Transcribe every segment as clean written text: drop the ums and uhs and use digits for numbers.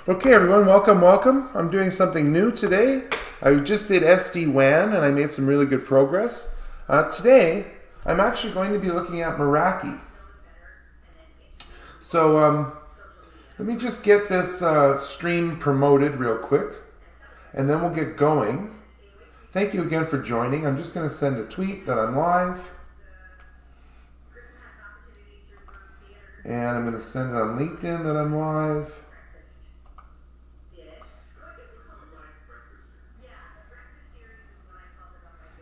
Okay, everyone, welcome. I'm doing something new today. I just did SD-WAN and I made some really good progress. Today, I'm actually going to be looking at Meraki. So let me just get this stream promoted real quick and then we'll get going. Thank you again for joining. I'm just going to send a tweet that I'm live. And I'm going to send it on LinkedIn that I'm live.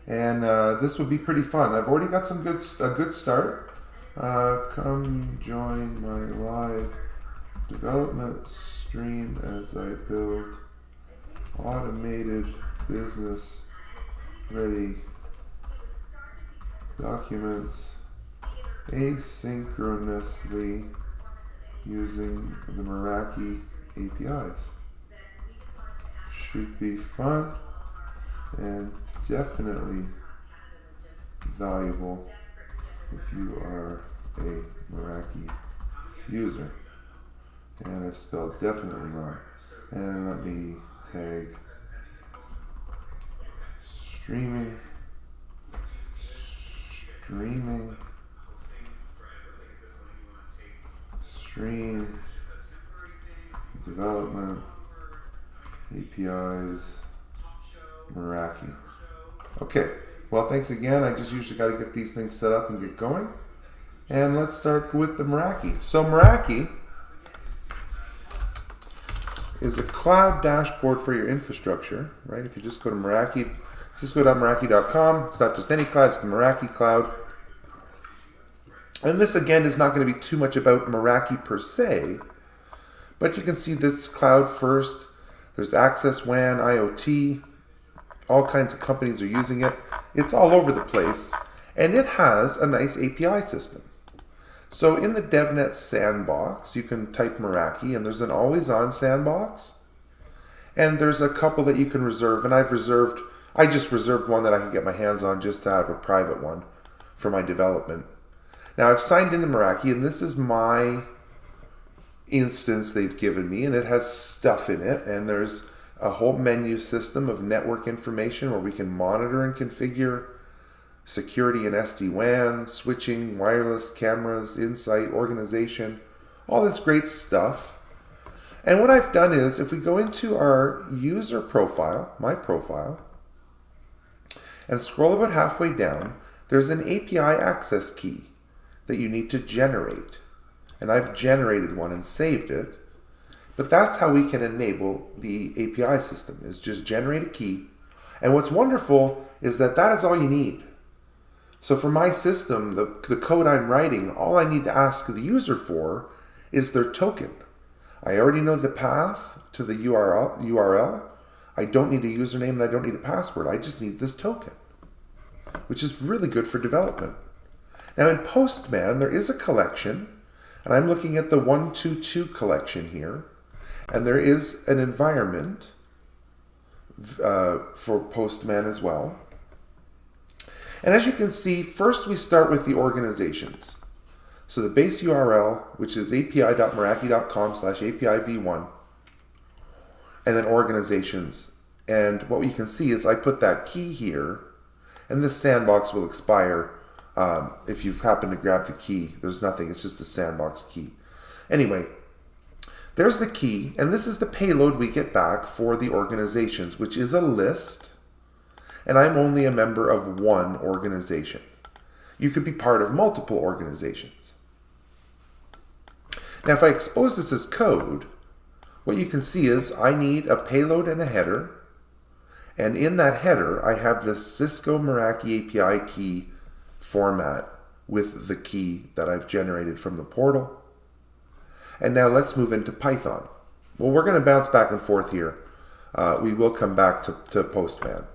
And this would be pretty fun. I've already got a good start. Come join my live development stream as I build automated business ready documents asynchronously using the Meraki APIs. Should be fun and definitely valuable if you are a Meraki user. And I've spelled definitely wrong. And let me tag stream development APIs Meraki. Okay, well, thanks again. I just usually got to get these things set up and get going. And let's start with the Meraki. So Meraki is a cloud dashboard for your infrastructure, right? If you just go to Meraki, cisco.meraki.com, it's not just any cloud, it's the Meraki cloud. And this, again, is not going to be too much about Meraki per se, but you can see this cloud first. There's Access WAN, IoT, all kinds of companies are using it. It's all over the place, and it has a nice API system. So in the DevNet sandbox, you can type Meraki, and there's an always-on sandbox, and there's a couple that you can reserve, and I just reserved one that I can get my hands on just to have a private one for my development. Now I've signed into Meraki, and this is my instance they've given me, and it has stuff in it, and there's a whole menu system of network information where we can monitor and configure security and SD-WAN, switching, wireless, cameras, insight, organization, all this great stuff. And what I've done is, if we go into our user profile, my profile, and scroll about halfway down, there's an API access key that you need to generate. And I've generated one and saved it. But that's how we can enable the API system, is just generate a key. And what's wonderful is that that is all you need. So for my system, the code I'm writing, all I need to ask the user for is their token. I already know the path to the URL. I don't need a username and I don't need a password. I just need this token, which is really good for development. Now in Postman, there is a collection, and I'm looking at the 122 collection here. And there is an environment for Postman as well. And as you can see, first we start with the organizations. So the base URL, which is api.meraki.com/APIv1, and then organizations. And what you can see is I put that key here, and this sandbox will expire if you've happened to grab the key. There's nothing, it's just a sandbox key. Anyway, there's the key, and this is the payload we get back for the organizations, which is a list, and I'm only a member of one organization. You could be part of multiple organizations. Now, if I expose this as code, what you can see is I need a payload and a header, and in that header, I have this Cisco Meraki API key format with the key that I've generated from the portal. And now let's move into Python. Well, we're going to bounce back and forth here. We will come back to Postman.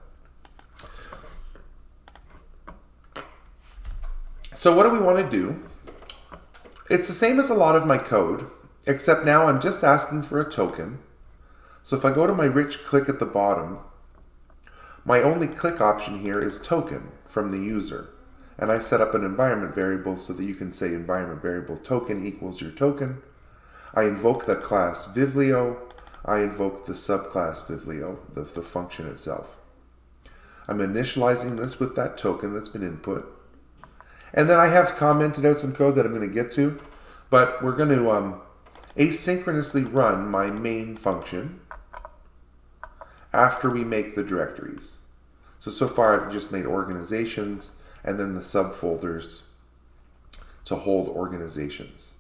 So what do we want to do? It's the same as a lot of my code, except now I'm just asking for a token. So if I go to my rich click at the bottom, my only click option here is token from the user. And I set up an environment variable so that you can say environment variable token equals your token. I invoke the class vivlio. I invoke the subclass vivlio, the function itself. I'm initializing this with that token that's been input. And then I have commented out some code that I'm going to get to, but we're going to asynchronously run my main function after we make the directories. So far I've just made organizations and then the subfolders to hold organizations.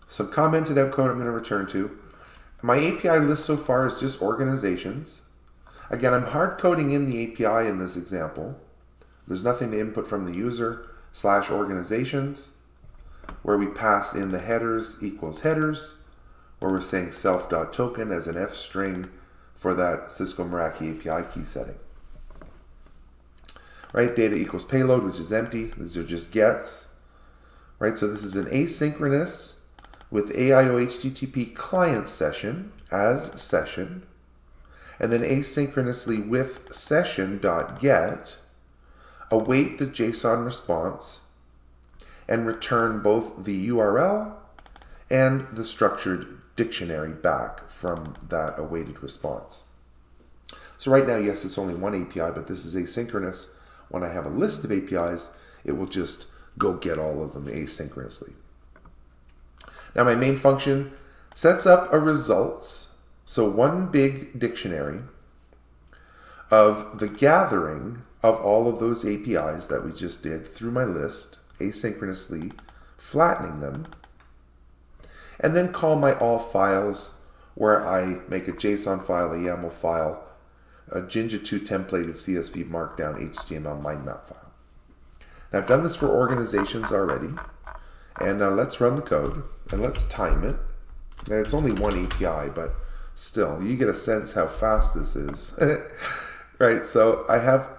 Some commented out code I'm going to return to. My API list so far is just organizations. Again, I'm hard coding in the API in this example. There's nothing to input from the user / organizations, where we pass in the headers equals headers, where we're saying self.token as an F string for that Cisco Meraki API key setting. Right, data equals payload, which is empty. These are just gets. Right, so this is an asynchronous with AIO HTTP client session as session, and then asynchronously with session.get, await the JSON response, and return both the URL and the structured dictionary back from that awaited response. So right now, yes, it's only one API, but this is asynchronous. When I have a list of APIs, it will just go get all of them asynchronously. Now my main function sets up a results, so one big dictionary of the gathering of all of those APIs that we just did through my list, asynchronously flattening them, and then call my all files where I make a JSON file, a YAML file, a Jinja2 templated CSV markdown HTML mind map file. Now I've done this for organizations already, and now let's run the code and let's time it. Now it's only one API, but still, you get a sense how fast this is. Right, so I have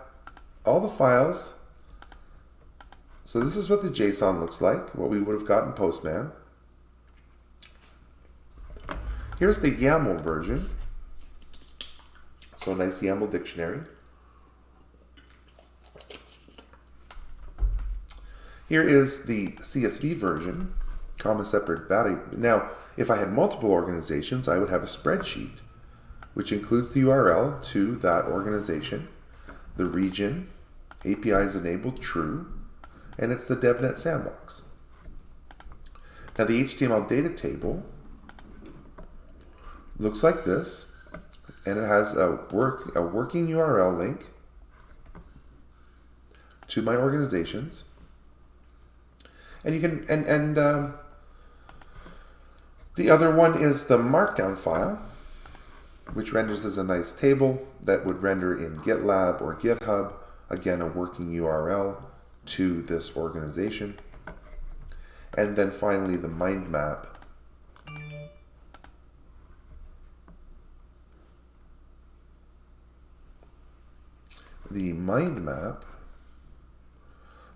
all the files. So this is what the JSON looks like, what we would have gotten Postman. Here's the YAML version. So a nice YAML dictionary. Here is the CSV version, comma separate value. Now, if I had multiple organizations, I would have a spreadsheet, which includes the URL to that organization, the region, APIs enabled true, and it's the DevNet sandbox. Now the HTML data table looks like this, and it has a working URL link to my organizations. And you can, the other one is the markdown file, which renders as a nice table that would render in GitLab or GitHub, again, a working URL to this organization. And then finally, the mind map. The mind map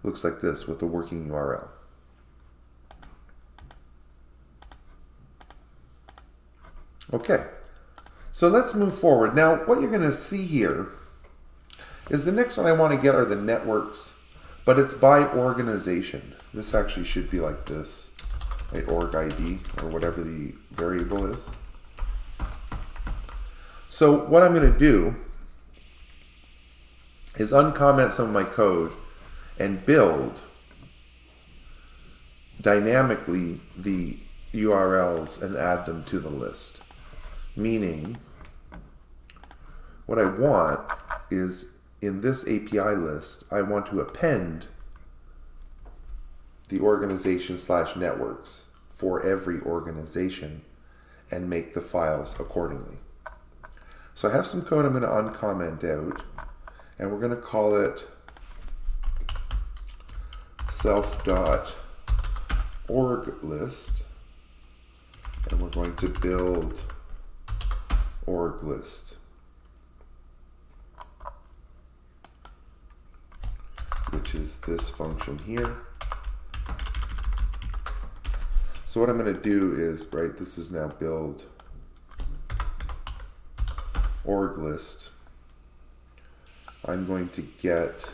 looks like this with the working URL. Okay, so let's move forward. Now, what you're going to see here is the next one I want to get are the networks, but it's by organization. This actually should be like this, right? Org ID or whatever the variable is. So what I'm going to do is uncomment some of my code and build dynamically the URLs and add them to the list. Meaning, what I want is in this API list, I want to append the organization / networks for every organization and make the files accordingly. So I have some code I'm going to uncomment out, and we're going to call it self.org list, and we're going to build org list, which is this function here. So what I'm going to do is, right, this is now build org list. I'm going to get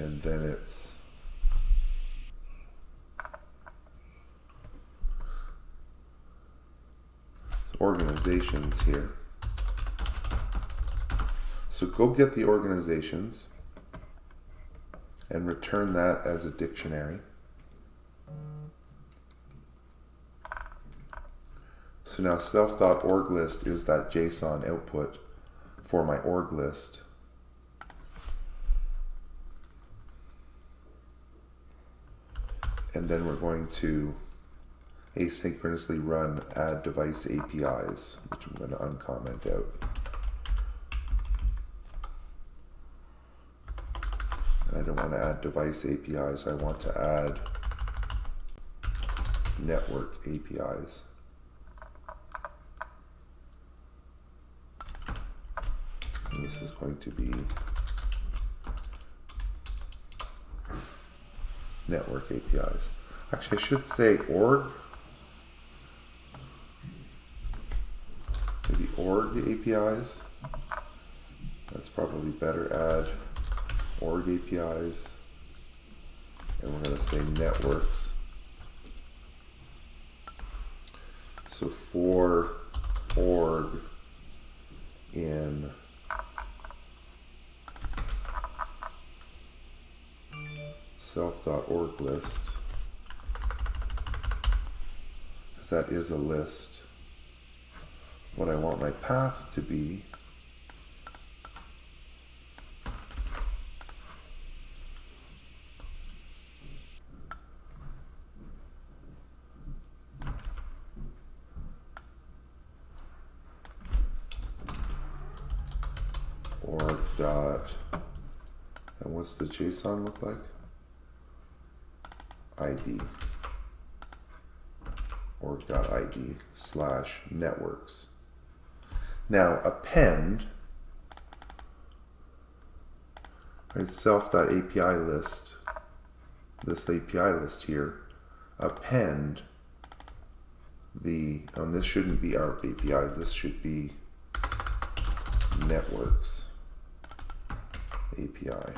and then it's organizations here. So go get the organizations and return that as a dictionary. So now self.org list is that JSON output for my org list. And then we're going to asynchronously run add device APIs, which I'm going to uncomment out. And I don't want to add device APIs, I want to add network APIs. And this is going to be network APIs. Actually, I should say org. Maybe org APIs. That's probably better. Add org APIs. And we're going to say networks. So for org in self.org list, because that is a list, what I want my path to be org dot, and what's the JSON look like? ID, org.id / networks. Now append, right, self.api list, this API list here, append the, and this shouldn't be our API, this should be networks API.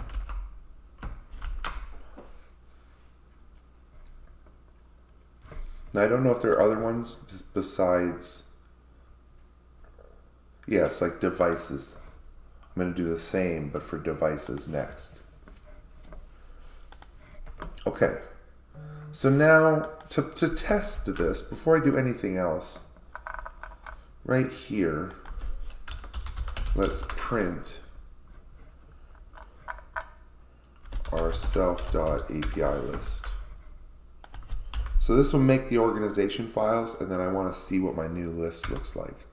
Now, I don't know if there are other ones besides, yes, like devices. I'm going to do the same, but for devices next. Okay, so now to test this, before I do anything else, right here, let's print our self.api list. So this will make the organization files, and then I want to see what my new list looks like.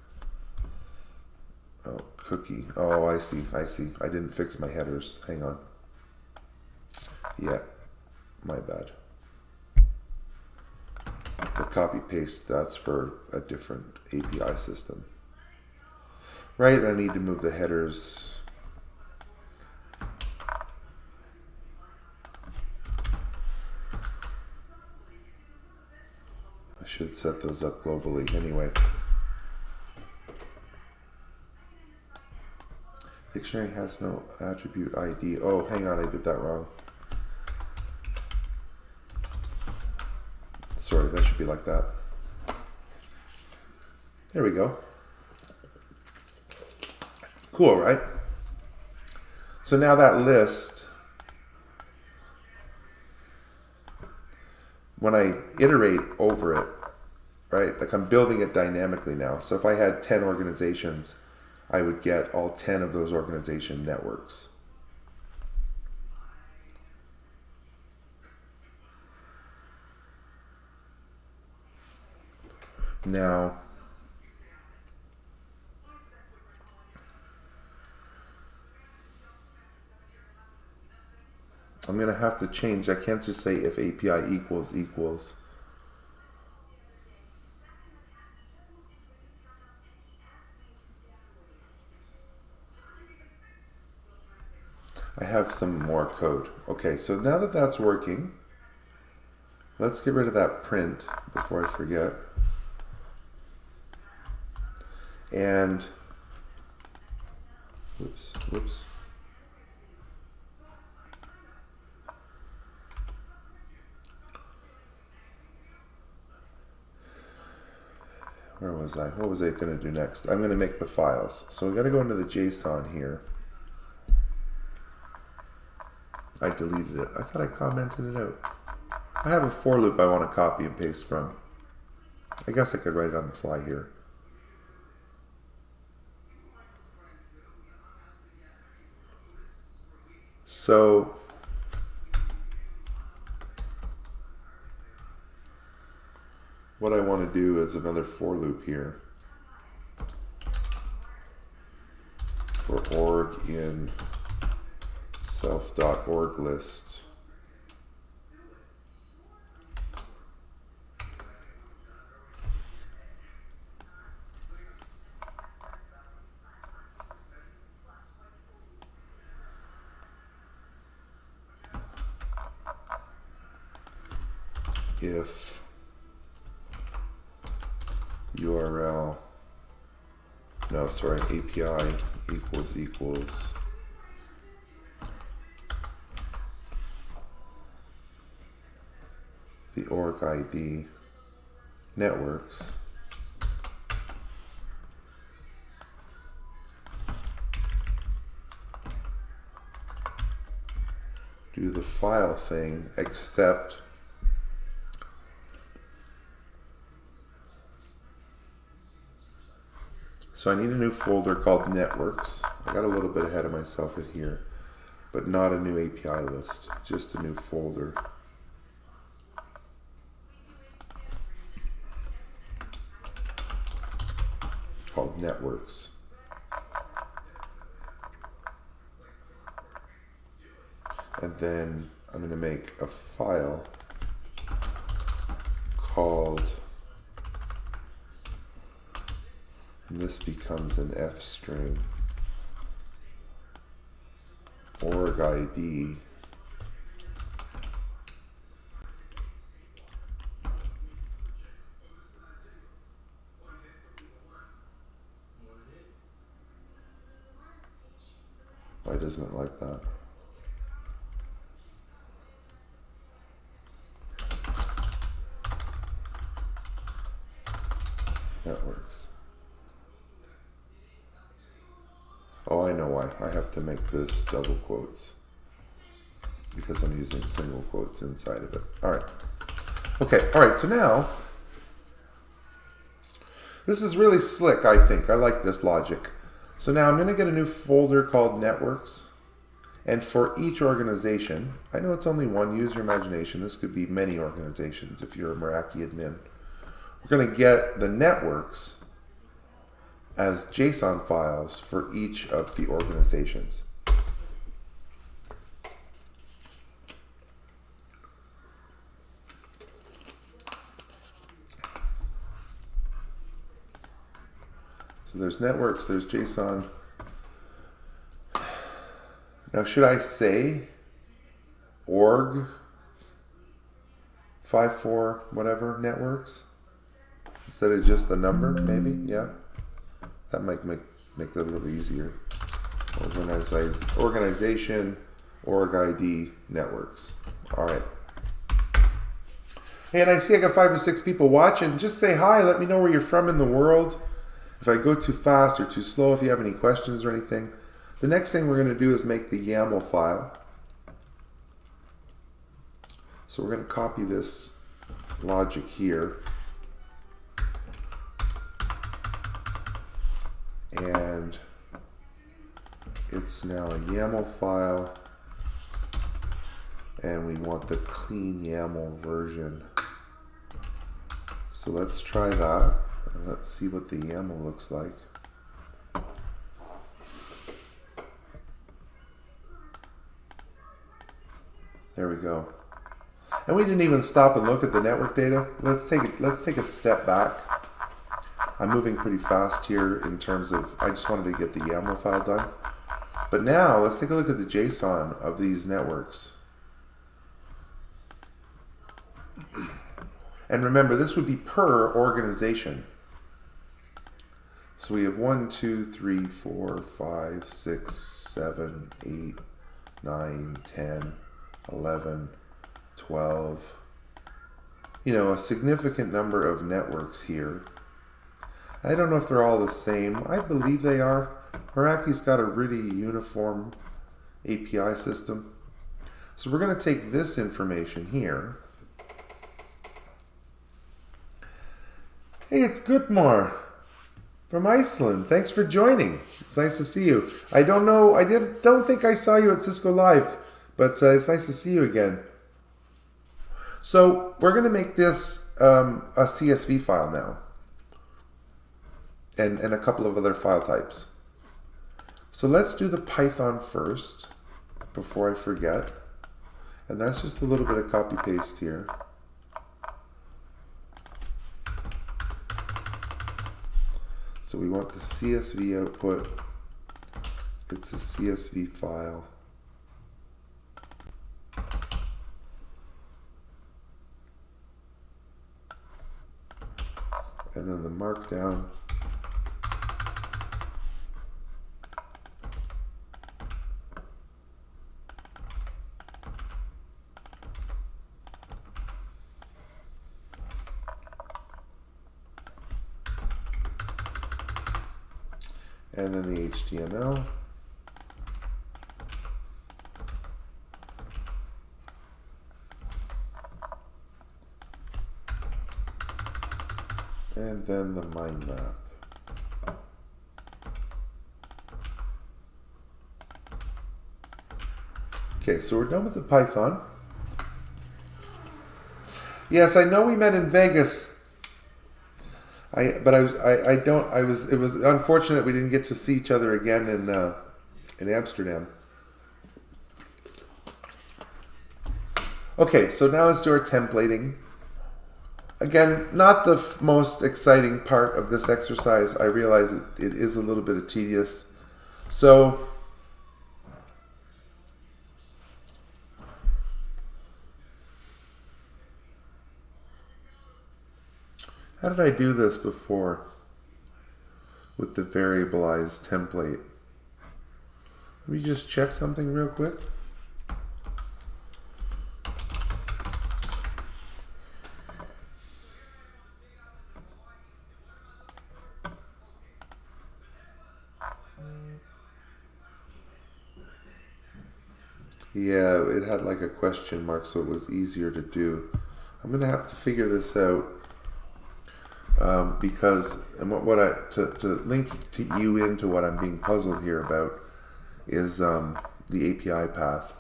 Oh, cookie. Oh, I see. I didn't fix my headers. Hang on. Yeah, my bad. The copy paste, that's for a different API system. Right, I need to move the headers. I should set those up globally anyway. Dictionary has no attribute ID. Oh, hang on, I did that wrong. Sorry, that should be like that. There we go. Cool, right? So now that list, when I iterate over it, right, like I'm building it dynamically now. So if I had 10 organizations, I would get all 10 of those organization networks. Now, I'm going to have to change. I can't just say if API equals. I have some more code. Okay, so now that that's working, let's get rid of that print before I forget. And, whoops. Where was I? What was I going to do next? I'm going to make the files. So we got to go into the JSON here. I deleted it. I thought I commented it out. I have a for loop I want to copy and paste from. I guess I could write it on the fly here. So what I want to do is another for loop here for org in self.org list. If URL, no, sorry, API equals the org ID networks, do the file thing, except so I need a new folder called networks. I got a little bit ahead of myself in here, but not a new API list, just a new folder. Called networks. And then I'm going to make a file called, and this becomes an F string, org ID Why doesn't it like that? That works. Oh, I know why. I have to make this double quotes because I'm using single quotes inside of it. All right. Okay. All right. So now this is really slick, I think. I like this logic. So now I'm going to get a new folder called networks. And for each organization, I know it's only one, use your imagination. This could be many organizations if you're a Meraki admin. We're going to get the networks as JSON files for each of the organizations. So there's networks, there's JSON. Now should I say org 54 whatever networks instead of just the number, maybe? Yeah. That might make that a little easier. Organization, org ID, networks. All right. Hey, and I see I got 5 or 6 people watching. Just say hi. Let me know where you're from in the world. If I go too fast or too slow, if you have any questions or anything. The next thing we're going to do is make the YAML file. So we're going to copy this logic here. And it's now a YAML file. And we want the clean YAML version. So let's try that. And let's see what the YAML looks like. There we go. And we didn't even stop and look at the network data. Let's take a step back. I'm moving pretty fast here in terms of, I just wanted to get the YAML file done. But now let's take a look at the JSON of these networks. And remember, this would be per organization. So we have 1, 2, 3, 4, 5, 6, 7, 8, 9, 10, 11, 12. You know, a significant number of networks here. I don't know if they're all the same. I believe they are. Meraki's got a really uniform API system. So we're going to take this information here. Hey, it's Gutmar from Iceland. Thanks for joining. It's nice to see you. I don't know, don't think I saw you at Cisco Live, but it's nice to see you again. So we're going to make this a CSV file now, and a couple of other file types. So let's do the Python first before I forget. And that's just a little bit of copy paste here. So we want the CSV output. It's a CSV file. And then the markdown. And then the HTML. And then the mind map. Okay, so we're done with the Python. Yes, I know we met in Vegas. It was unfortunate we didn't get to see each other again in Amsterdam. Okay, so now let's do our templating. Again, not the most exciting part of this exercise. I realize it is a little bit tedious. So how did I do this before with the variabilized template? Let me just check something real quick. Yeah, it had like a question mark, so it was easier to do. I'm gonna have to figure this out because to link to you into what I'm being puzzled here about is the API path.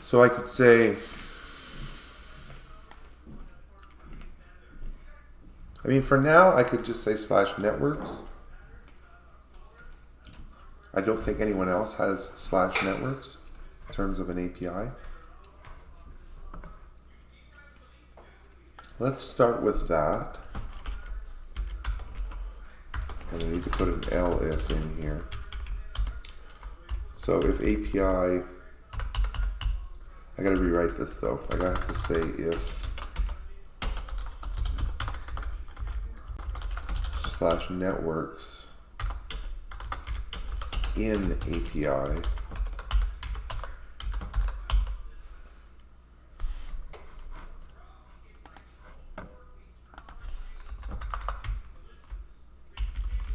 So I could say, I mean, for now, I could just say /networks. I don't think anyone else has /networks in terms of an API. Let's start with that. And I need to put an elif in here. So if API, I gotta rewrite this though. I gotta have to say if /networks in API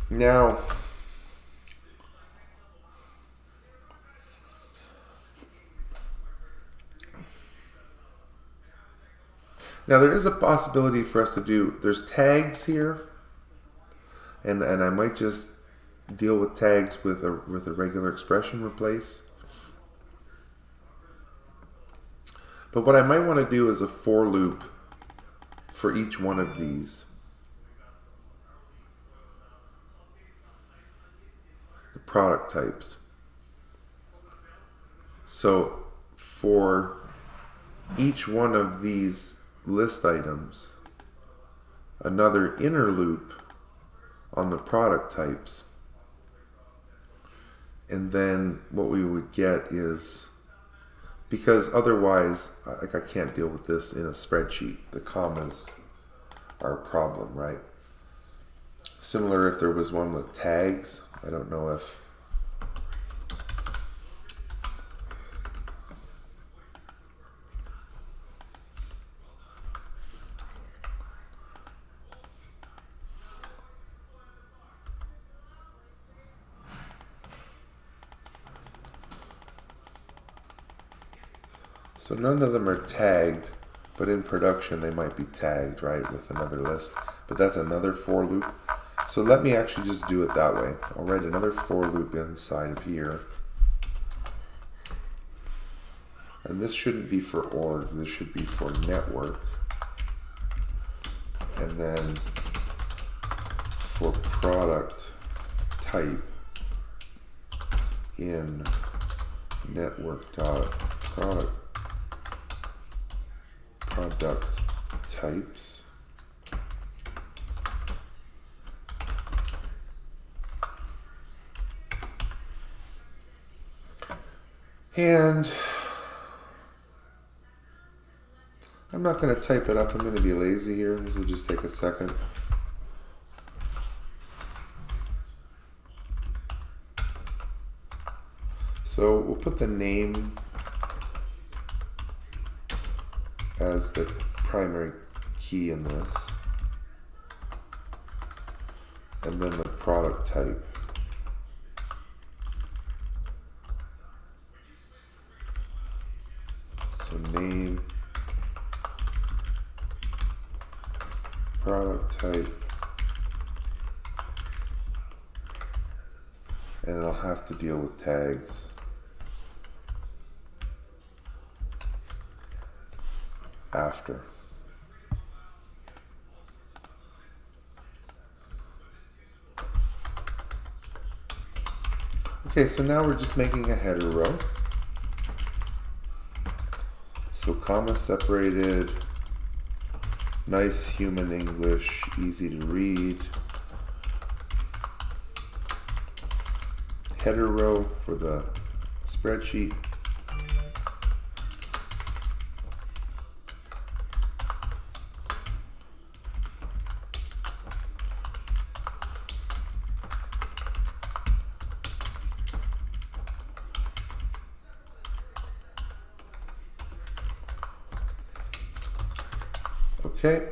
now there is a possibility for us to do, there's tags here. And I might just deal with tags with a regular expression replace. But what I might want to do is a for loop for each one of these. The product types. So for each one of these list items, another inner loop on the product types. And then what we would get is, because otherwise, like, I can't deal with this in a spreadsheet. The commas are a problem, right? Similar if there was one with tags. I don't know if So none of them are tagged, but in production they might be tagged, right, with another list. But that's another for loop. So let me actually just do it that way. I'll write another for loop inside of here. And this shouldn't be for org, this should be for network. And then for product type in network.product types. And I'm not going to type it up. I'm going to be lazy here. This will just take a second. So we'll put the name as the primary key in this. And then the product type. So name, product type, and I'll have to deal with tags. After. Okay, so now we're just making a header row. So comma separated, nice human English, easy to read. Header row for the spreadsheet. Okay.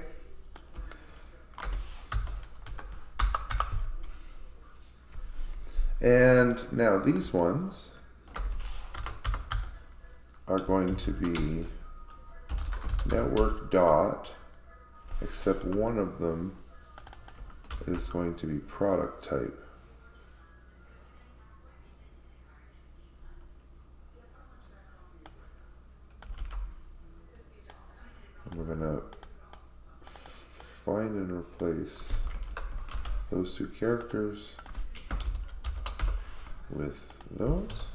And now these ones are going to be network dot, except one of them is going to be product type. And we're going to find and replace those two characters with those.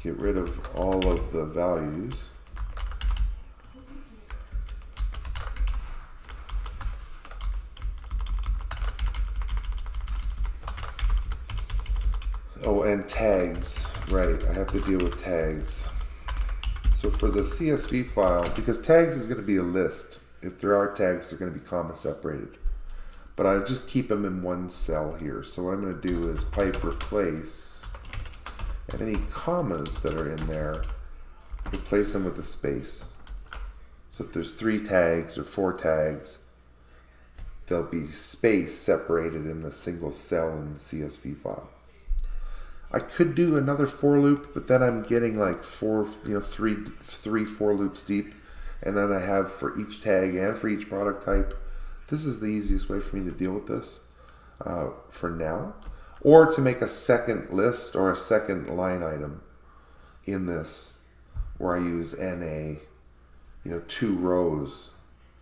Get rid of all of the values. Oh, and tags, right, I have to deal with tags. So for the CSV file, because tags is going to be a list, if there are tags, they're going to be comma separated. But I just keep them in one cell here. So what I'm going to do is pipe replace, and any commas that are in there, replace them with a space. So if there's 3 tags or 4 tags, there'll be space separated in the single cell in the CSV file. I could do another for loop, but then I'm getting like three for loops deep, and then I have for each tag and for each product type. This is the easiest way for me to deal with this for now, or to make a second list or a second line item in this where I use NA, 2 rows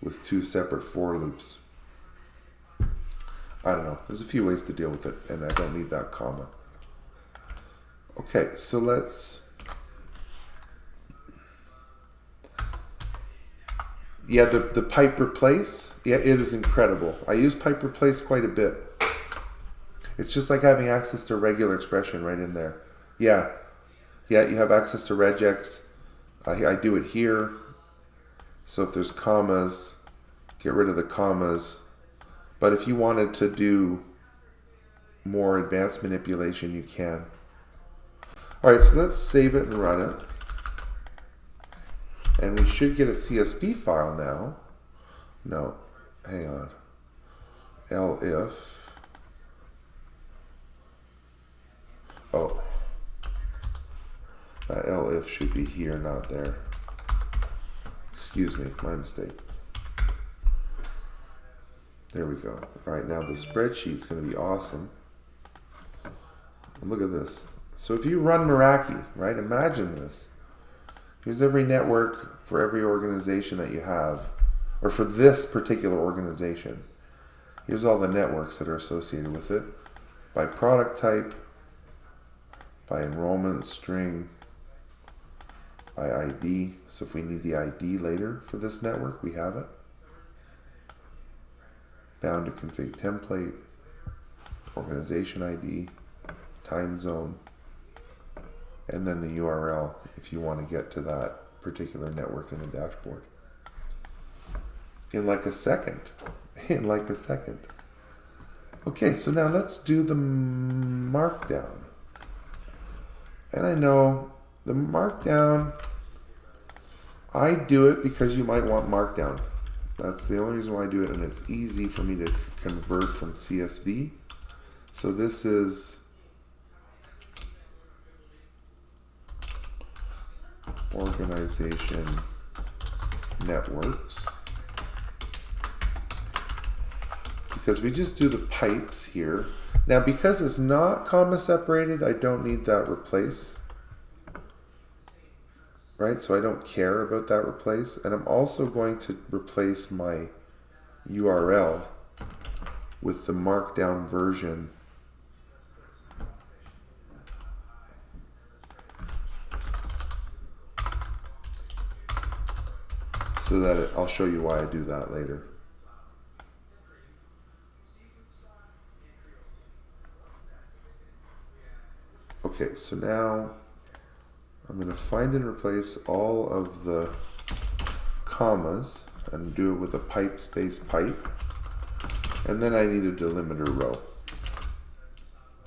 with 2 separate for loops. I don't know. There's a few ways to deal with it, and I don't need that comma. Okay, so let's, the pipe replace, it is incredible. I use pipe replace quite a bit. It's just like having access to regular expression right in there. Yeah, you have access to regex. I do it here. So if there's commas, get rid of the commas. But if you wanted to do more advanced manipulation, you can. All right, so let's save it and run it. And we should get a CSV file now. No, hang on. elif That elif should be here, not there. Excuse me, my mistake. There we go. All right, now the spreadsheet's going to be awesome. And look at this. So if you run Meraki, right, imagine this. Here's every network for every organization that you have, or for this particular organization. Here's all the networks that are associated with it, by product type, by enrollment string, by ID. So if we need the ID later for this network, we have it. Bound to config template, organization ID, time zone, and then the URL if you want to get to that particular network in the dashboard. In like a second. In like a second. Okay, so now let's do the markdown. And I know the markdown, I do it because you might want markdown. That's the only reason why I do it, and it's easy for me to convert from CSV. So this is organization networks. Because we just do the pipes here. Now because it's not comma separated, I don't need that replace. Right, so I don't care about that replace. And I'm also going to replace my URL with the markdown version so that I'll show you why I do that later. Okay, so now I'm going to find and replace all of the commas and do it with a pipe space pipe. And then I need a delimiter row.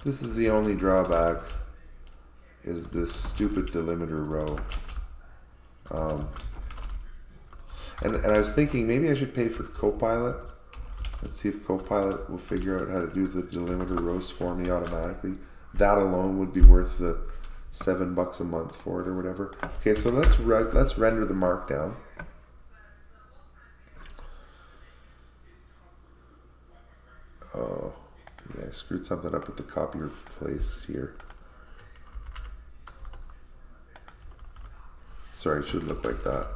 This is the only drawback, is this stupid delimiter row. And I was thinking maybe I should pay for Copilot. Let's see if Copilot will figure out how to do the delimiter rows for me automatically. That alone would be worth the $7 a month for it or whatever. Okay, so let's render the markdown. Oh, yeah, I screwed something up with the copy replace here. Sorry, it should look like that.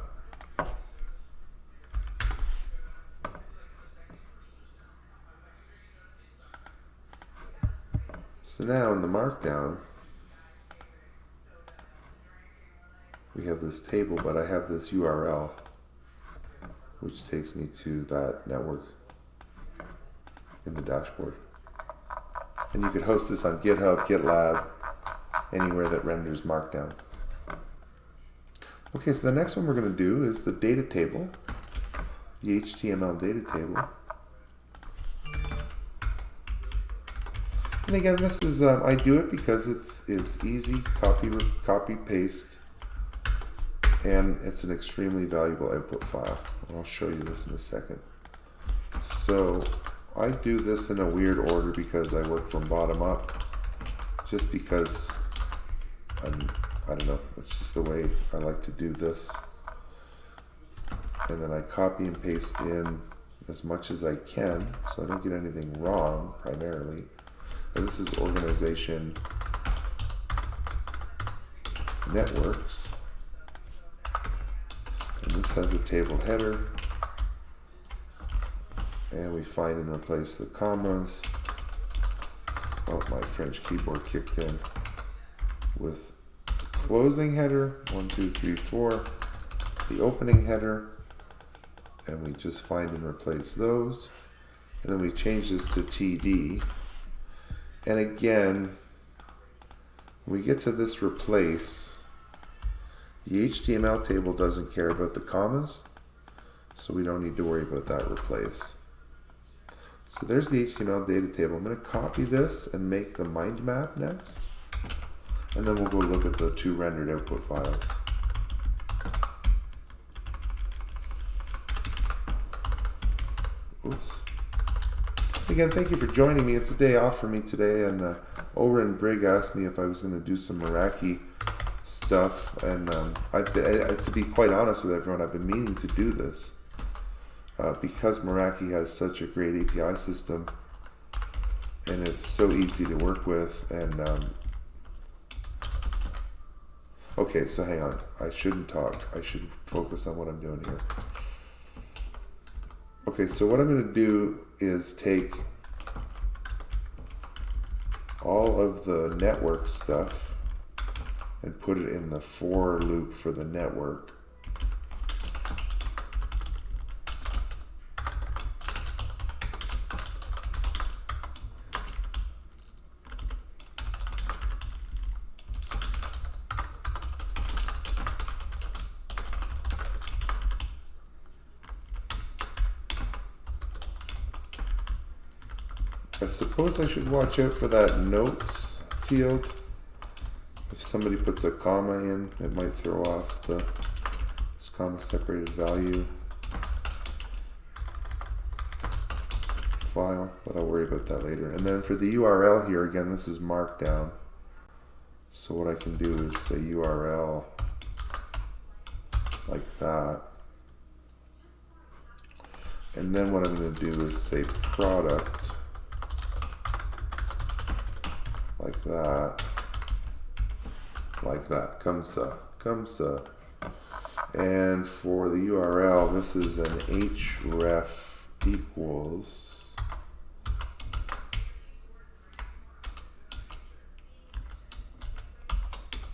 So now in the markdown, we have this table, but I have this URL, which takes me to that network in the dashboard. And you could host this on GitHub, GitLab, anywhere that renders markdown. Okay, so the next one we're going to do is the data table, the HTML data table. And again, this is I do it because it's easy, copy paste, and it's an extremely valuable output file. And I'll show you this in a second. So I do this in a weird order because I work from bottom up, just because I don't know, it's just the way I like to do this. And then I copy and paste in as much as I can so I don't get anything wrong primarily. And this is organization networks. And this has a table header. And we find and replace the commas. Oh, my French keyboard kicked in. With the closing header, 1, 2, 3, 4. The opening header. And we just find and replace those. And then we change this to TD. And again, when we get to this replace, the HTML table doesn't care about the commas, so we don't need to worry about that replace. So there's the HTML data table. I'm going to copy this and make the mind map next, and then we'll go look at the two rendered output files. Oops. Again, thank you for joining me. It's a day off for me today, and Oren Brigg asked me if I was going to do some Meraki stuff, and to be quite honest with everyone, I've been meaning to do this because Meraki has such a great API system, and it's so easy to work with. And okay, so hang on, I shouldn't talk. I should focus on what I'm doing here. Okay, so what I'm going to do is take all of the network stuff and put it in the for loop for the network. I suppose I should watch out for that notes field. If somebody puts a comma in, it might throw off the comma separated value file, but I'll worry about that later. And then for the URL here, again, this is markdown. So what I can do is say URL like that. And then what I'm going to do is say product like that. Like that, kamsa. And for the URL, this is an href equals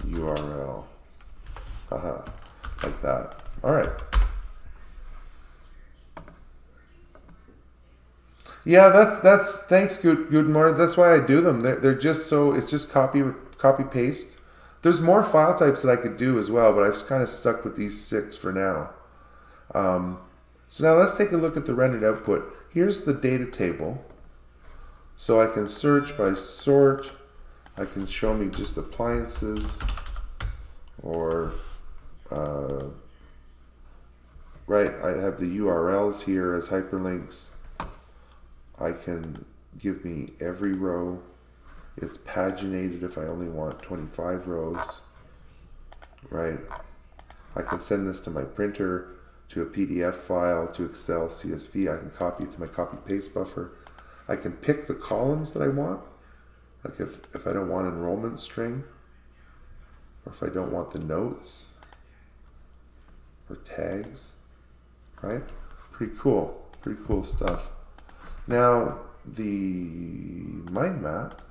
URL. Haha, like that. All right. Yeah, that's thanks, good morning. That's why I do them. They're just so, it's just copy paste. There's more file types that I could do as well, but I've just kind of stuck with these 6 for now. So now let's take a look at the rendered output. Here's the data table. So I can search by sort. I can show me just appliances, or right, I have the URLs here as hyperlinks. I can give me every row. It's paginated if I only want 25 rows, right? I can send this to my printer, to a PDF file, to Excel, CSV. I can copy it to my copy paste buffer. I can pick the columns that I want, like if I don't want enrollment string, or if I don't want the notes or tags, right? Pretty cool stuff. Now the mind map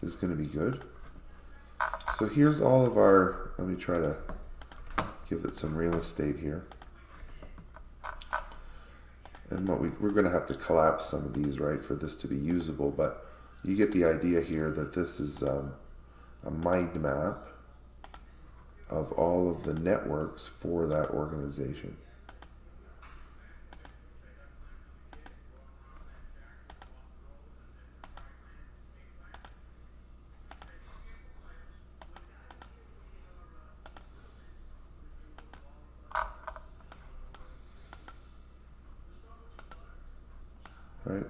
is going to be good. So here's all of our, let me try to give it some real estate here. And what we're going to have to collapse some of these, right, for this to be usable, but you get the idea here that this is a mind map of all of the networks for that organization. Right?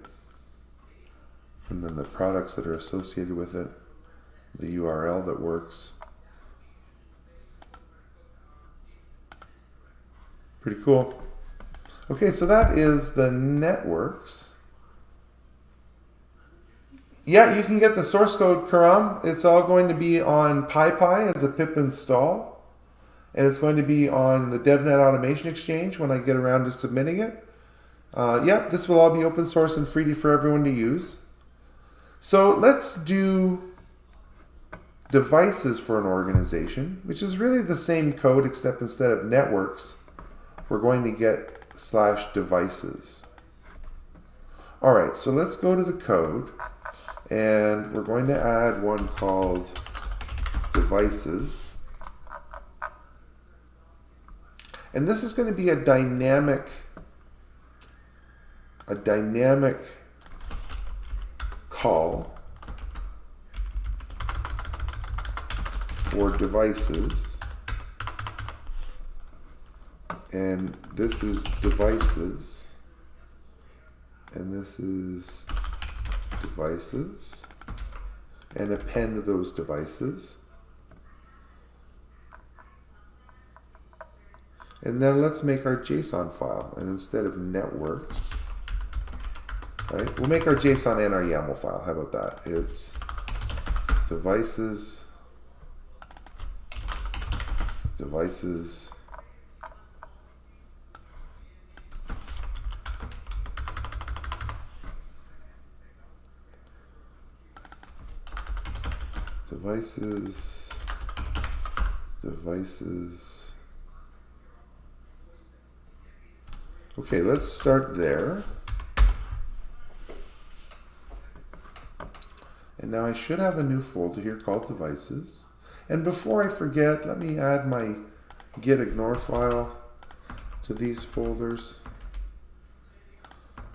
And then the products that are associated with it, the URL that works. Pretty cool. Okay, so that is the networks. Yeah, you can get the source code, Karam. It's all going to be on PyPy as a pip install. And it's going to be on the DevNet Automation Exchange when I get around to submitting it. Yep, this will all be open source and free for everyone to use. So let's do devices for an organization, which is really the same code, except instead of networks, we're going to get /devices. All right, so let's go to the code, and we're going to add one called devices. And this is going to be a dynamic call for devices, and this is devices, and this is devices, and append those devices. And then let's make our JSON file. And instead of networks, right, we'll make our JSON and our YAML file. How about that? It's devices, devices, devices, devices. Okay, let's start there. And now I should have a new folder here called devices. And before I forget, let me add my gitignore file to these folders.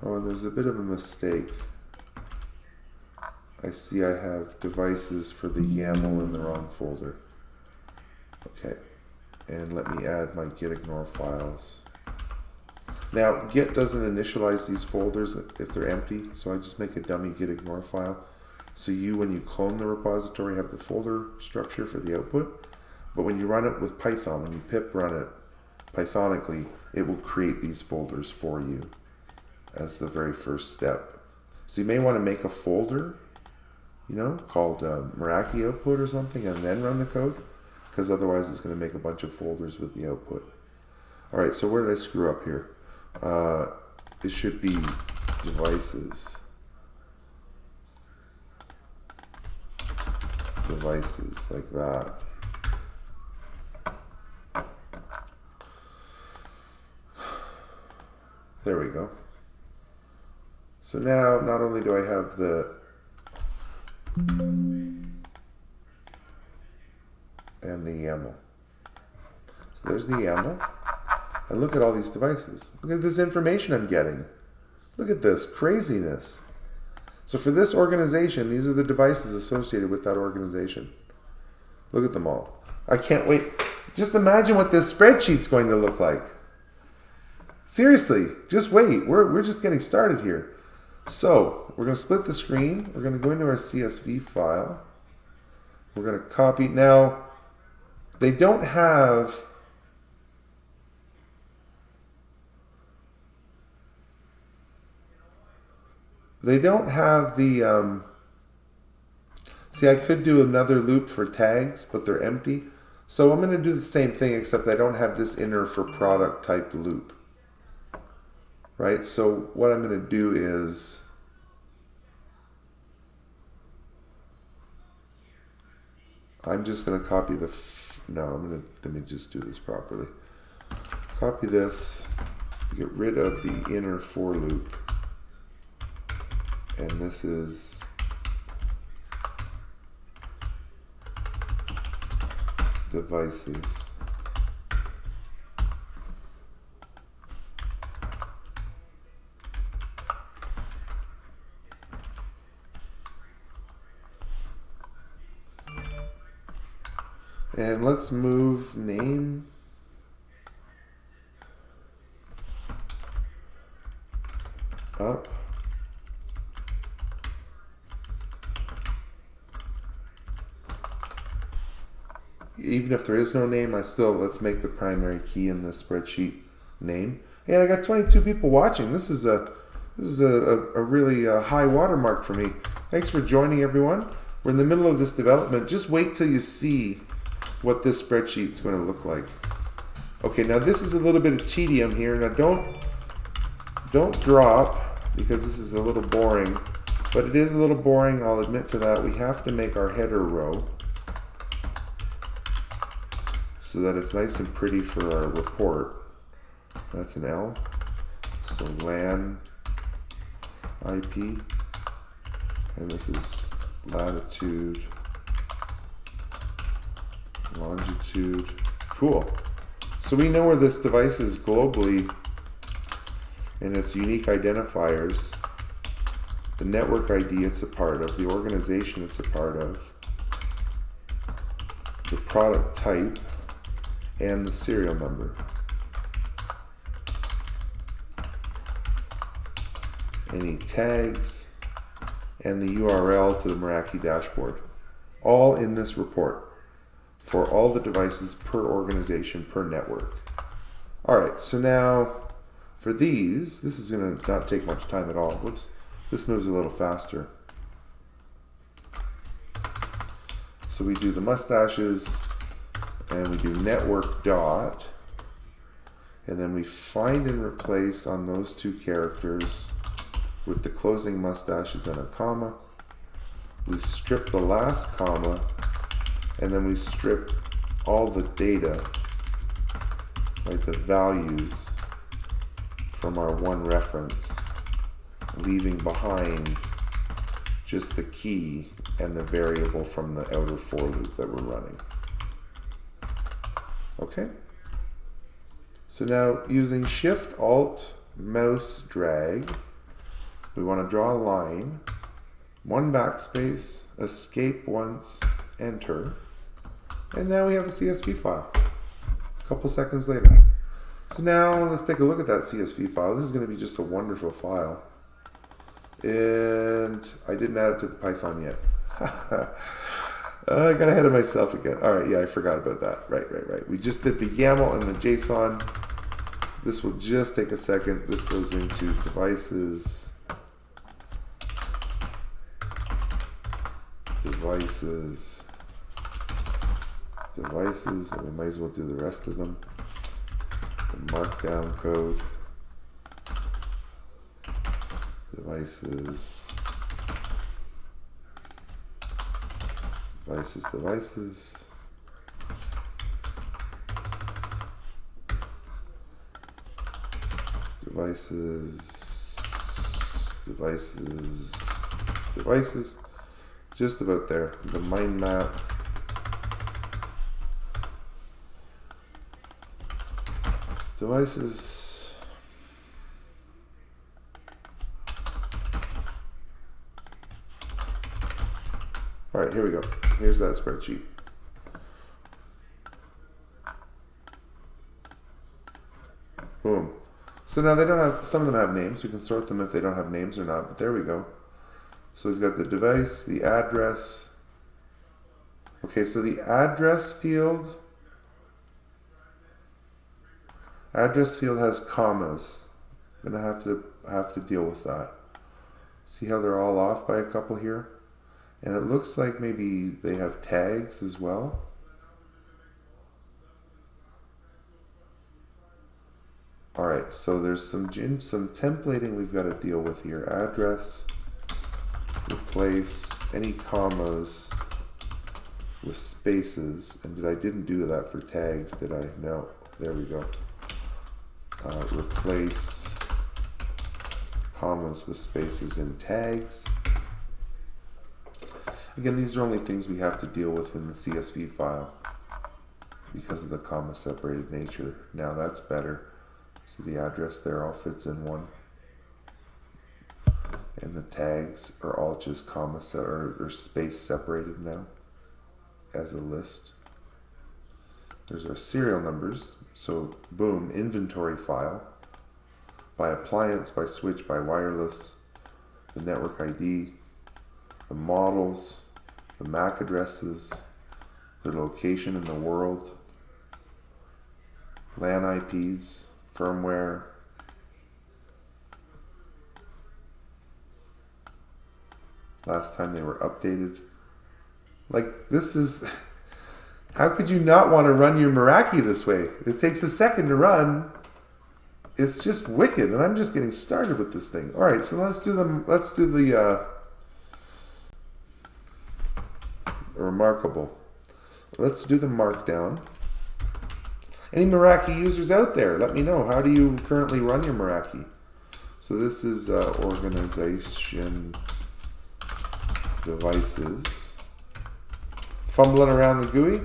Oh, and there's a bit of a mistake. I see I have devices for the YAML in the wrong folder. Okay, and let me add my gitignore files. Now, Git doesn't initialize these folders if they're empty, so I just make a dummy gitignore file. So when you clone the repository, have the folder structure for the output. But when you run it with Python, when you pip run it Pythonically, it will create these folders for you as the very first step. So you may want to make a folder, called Meraki output or something, and then run the code, because otherwise it's going to make a bunch of folders with the output. All right, so where did I screw up here? It should be devices. Devices, like that. There we go. So now, not only do I have the and the YAML. So there's the YAML. And look at all these devices. Look at this information I'm getting. Look at this craziness. So for this organization, these are the devices associated with that organization. Look at them all. I can't wait. Just imagine what this spreadsheet's going to look like. Seriously, just wait. We're just getting started here. So we're going to split the screen. We're going to go into our CSV file. We're going to copy. Now, they don't have the, see, I could do another loop for tags, but they're empty. So I'm going to do the same thing, except I don't have this inner for product type loop. Right? So what I'm going to do is, I'm just going to copy the, let me just do this properly. Copy this, get rid of the inner for loop. And this is devices. And let's move name up. Even if there is no name, let's make the primary key in this spreadsheet name. And I got 22 people watching. This is a really high watermark for me. Thanks for joining, everyone. We're in the middle of this development. Just wait till you see what this spreadsheet is going to look like. Okay, now this is a little bit of tedium here. Now don't drop, because this is a little boring, but it is a little boring. I'll admit to that. We have to make our header row so that it's nice and pretty for our report. That's an L. So LAN IP, and this is latitude, longitude. Cool. So we know where this device is globally and its unique identifiers, the network ID it's a part of, the organization it's a part of, the product type, and the serial number. Any tags, and the URL to the Meraki dashboard. All in this report for all the devices per organization, per network. All right, so now for these, this is going to not take much time at all. Whoops, this moves a little faster. So we do the mustaches, and we do network dot, and then we find and replace on those two characters with the closing mustaches and a comma. We strip the last comma, and then we strip all the data, right, the values from our one reference, leaving behind just the key and the variable from the outer for loop that we're running. Okay? So now using Shift Alt mouse drag, we want to draw a line, one backspace, escape once, enter, and now we have a CSV file. A couple seconds later. So now let's take a look at that CSV file. This is going to be just a wonderful file. And I didn't add it to the Python yet. I got ahead of myself again. All right, yeah, I forgot about that. Right. We just did the YAML and the JSON. This will just take a second. This goes into devices. And we might as well do the rest of them. The markdown code. Devices. Devices. Just about there. The mind map. Devices. All right, here we go. Here's that spreadsheet. Boom. So now they don't have, some of them have names. We can sort them if they don't have names or not, but there we go. So we've got the device, the address. Okay, so the address field has commas. I'm gonna have to deal with that. See how they're all off by a couple here? And it looks like maybe they have tags as well. All right, so there's some templating we've got to deal with here. Address, replace any commas with spaces. And I didn't do that for tags, did I? No, there we go. Replace commas with spaces in tags. Again, these are only things we have to deal with in the CSV file because of the comma separated nature. Now that's better. See the address there all fits in one. And the tags are all just comma or space separated now as a list. There's our serial numbers. So boom, inventory file by appliance, by switch, by wireless, the network ID, the models, the MAC addresses, their location in the world, LAN IPs, firmware, last time they were updated. Like, this is, how could you not want to run your Meraki this way? It takes a second to run. It's just wicked, and I'm just getting started with this thing. All right, so let's do the remarkable. Let's do the markdown. Any Meraki users out there, let me know. How do you currently run your Meraki? So this is organization devices. Fumbling around the GUI?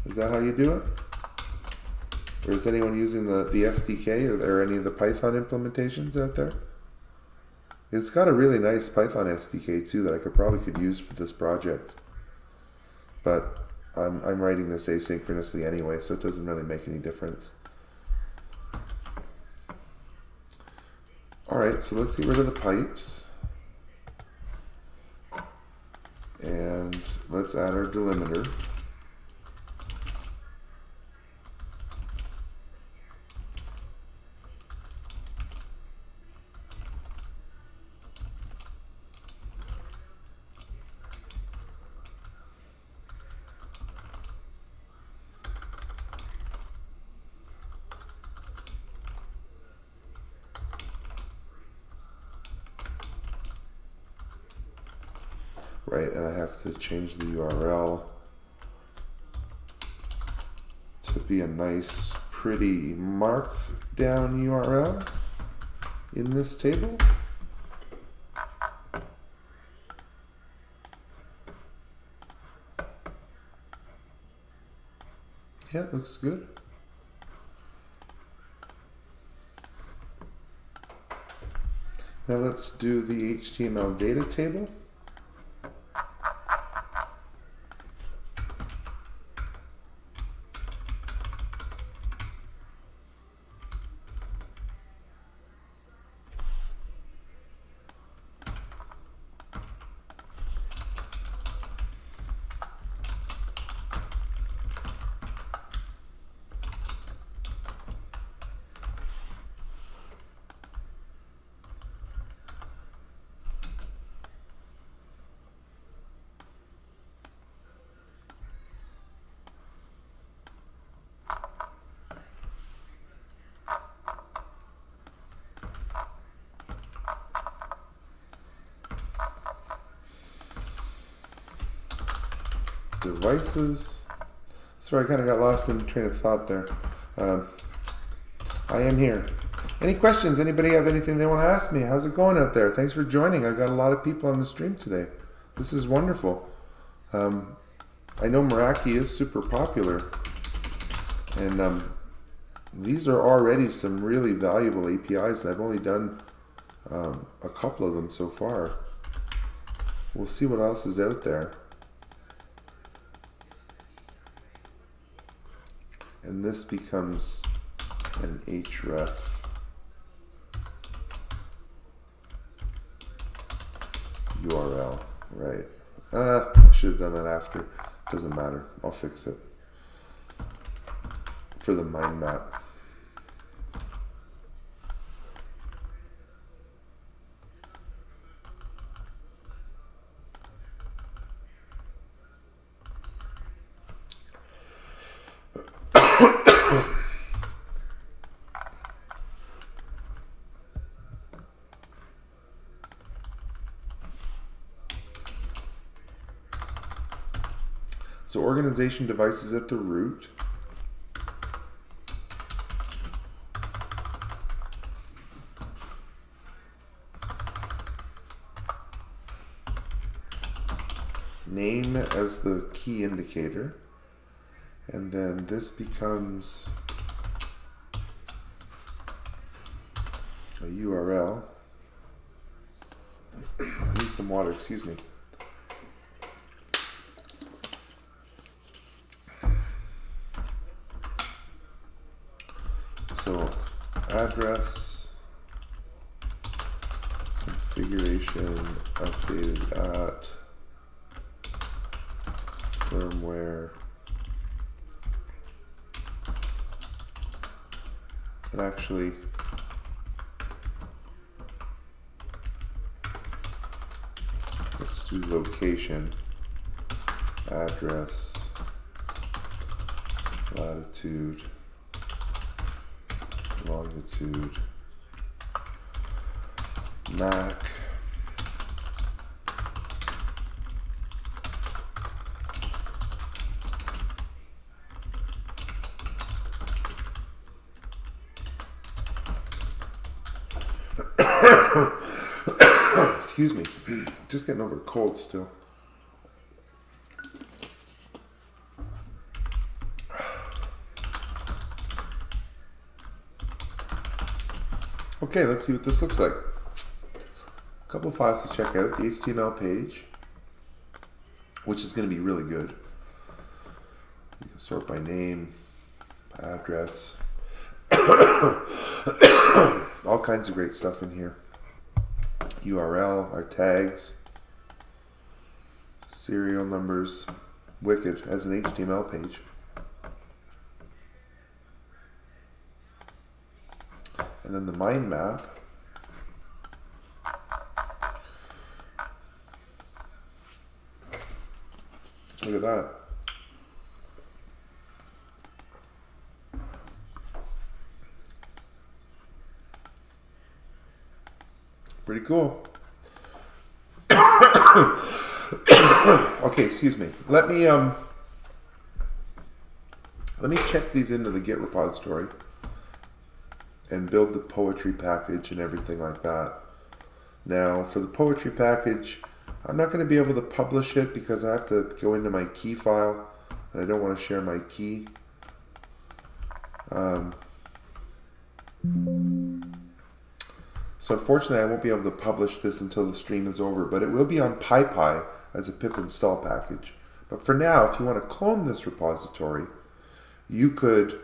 Is that how you do it? Or is anyone using the SDK? Are there any of the Python implementations out there? It's got a really nice Python SDK too that I could use for this project. But I'm writing this asynchronously anyway, so it doesn't really make any difference. All right, so let's get rid of the pipes. And let's add our delimiter. right? And I have to change the URL to be a nice, pretty markdown URL in this table. Yeah, it looks good. Now let's do the HTML data table. Devices. Sorry, I kind of got lost in the train of thought there. I am here. Any questions? Anybody have anything they want to ask me? How's it going out there? Thanks for joining. I've got a lot of people on the stream today. This is wonderful. I know Meraki is super popular, and these are already some really valuable APIs, and I've only done a couple of them so far. We'll see what else is out there. And this becomes an href URL, right? I should have done that after. Doesn't matter. I'll fix it for the mind map. So organization devices at the root. Name as the key indicator. And then this becomes a URL. I need some water, excuse me. So address, configuration, updated at, firmware, and actually let's do location, address, latitude, longitude, MAC, excuse me, just getting over a cold still. Okay, let's see what this looks like. A couple files to check out. The HTML page, which is going to be really good. You can sort by name, by address, all kinds of great stuff in here. URL, our tags, serial numbers, wicked as an HTML page. And then the mind map. Look at that. Pretty cool. Okay, excuse me. Let me check these into the Git repository and build the poetry package and everything like that. Now, for the poetry package, I'm not going to be able to publish it because I have to go into my key file, and I don't want to share my key. So unfortunately, I won't be able to publish this until the stream is over, but it will be on PyPy as a pip install package. But for now, if you want to clone this repository, you could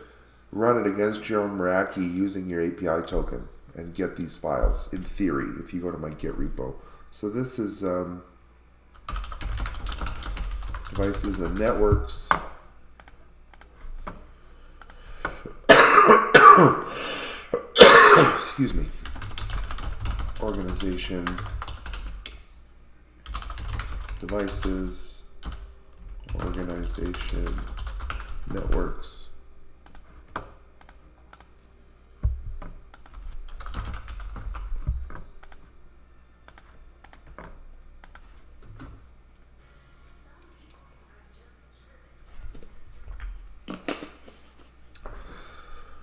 run it against your own Meraki using your API token and get these files, in theory, if you go to my Git repo. So this is devices and networks. Excuse me. Organization, devices, organization, networks.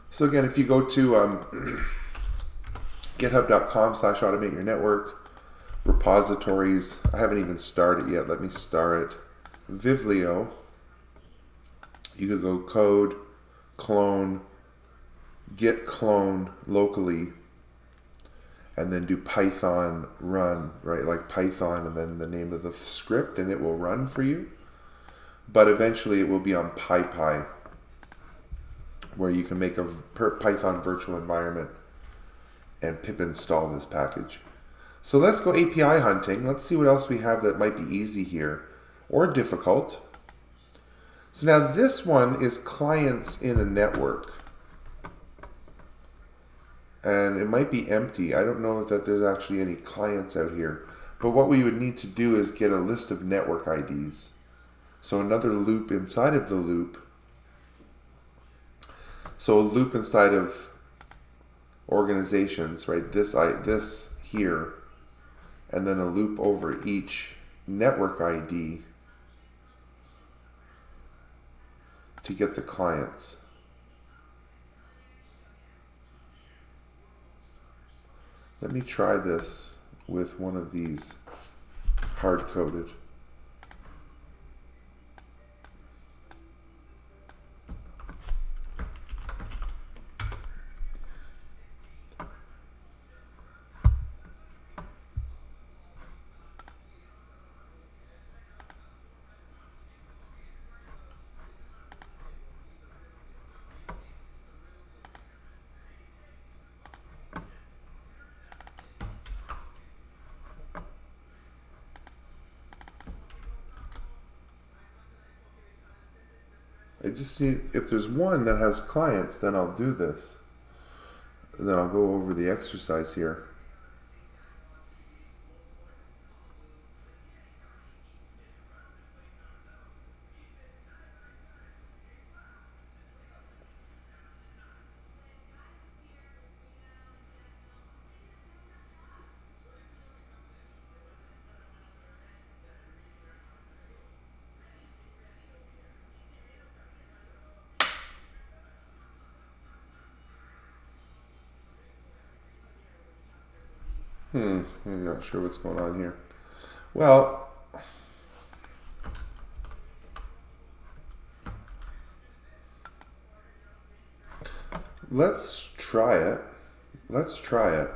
So again, if you go to github.com/automate your network, repositories, I haven't even started yet. Let me start it. Vivlio, you could go code, clone, git clone locally, and then do Python run, right? Like Python and then the name of the script, and it will run for you. But eventually it will be on PyPy, where you can make a Python virtual environment and pip install this package. So let's go API hunting. Let's see what else we have that might be easy here or difficult. So now this one is clients in a network. And it might be empty. I don't know that there's actually any clients out here. But what we would need to do is get a list of network IDs. So another loop inside of the loop. So a loop inside of organizations, right? This here, and then a loop over each network ID to get the clients. Let me try this with one of these hard-coded. I just need, if there's one that has clients, then I'll do this. And then I'll go over the exercise here. I'm not sure what's going on here. Well, let's try it. Let's try it.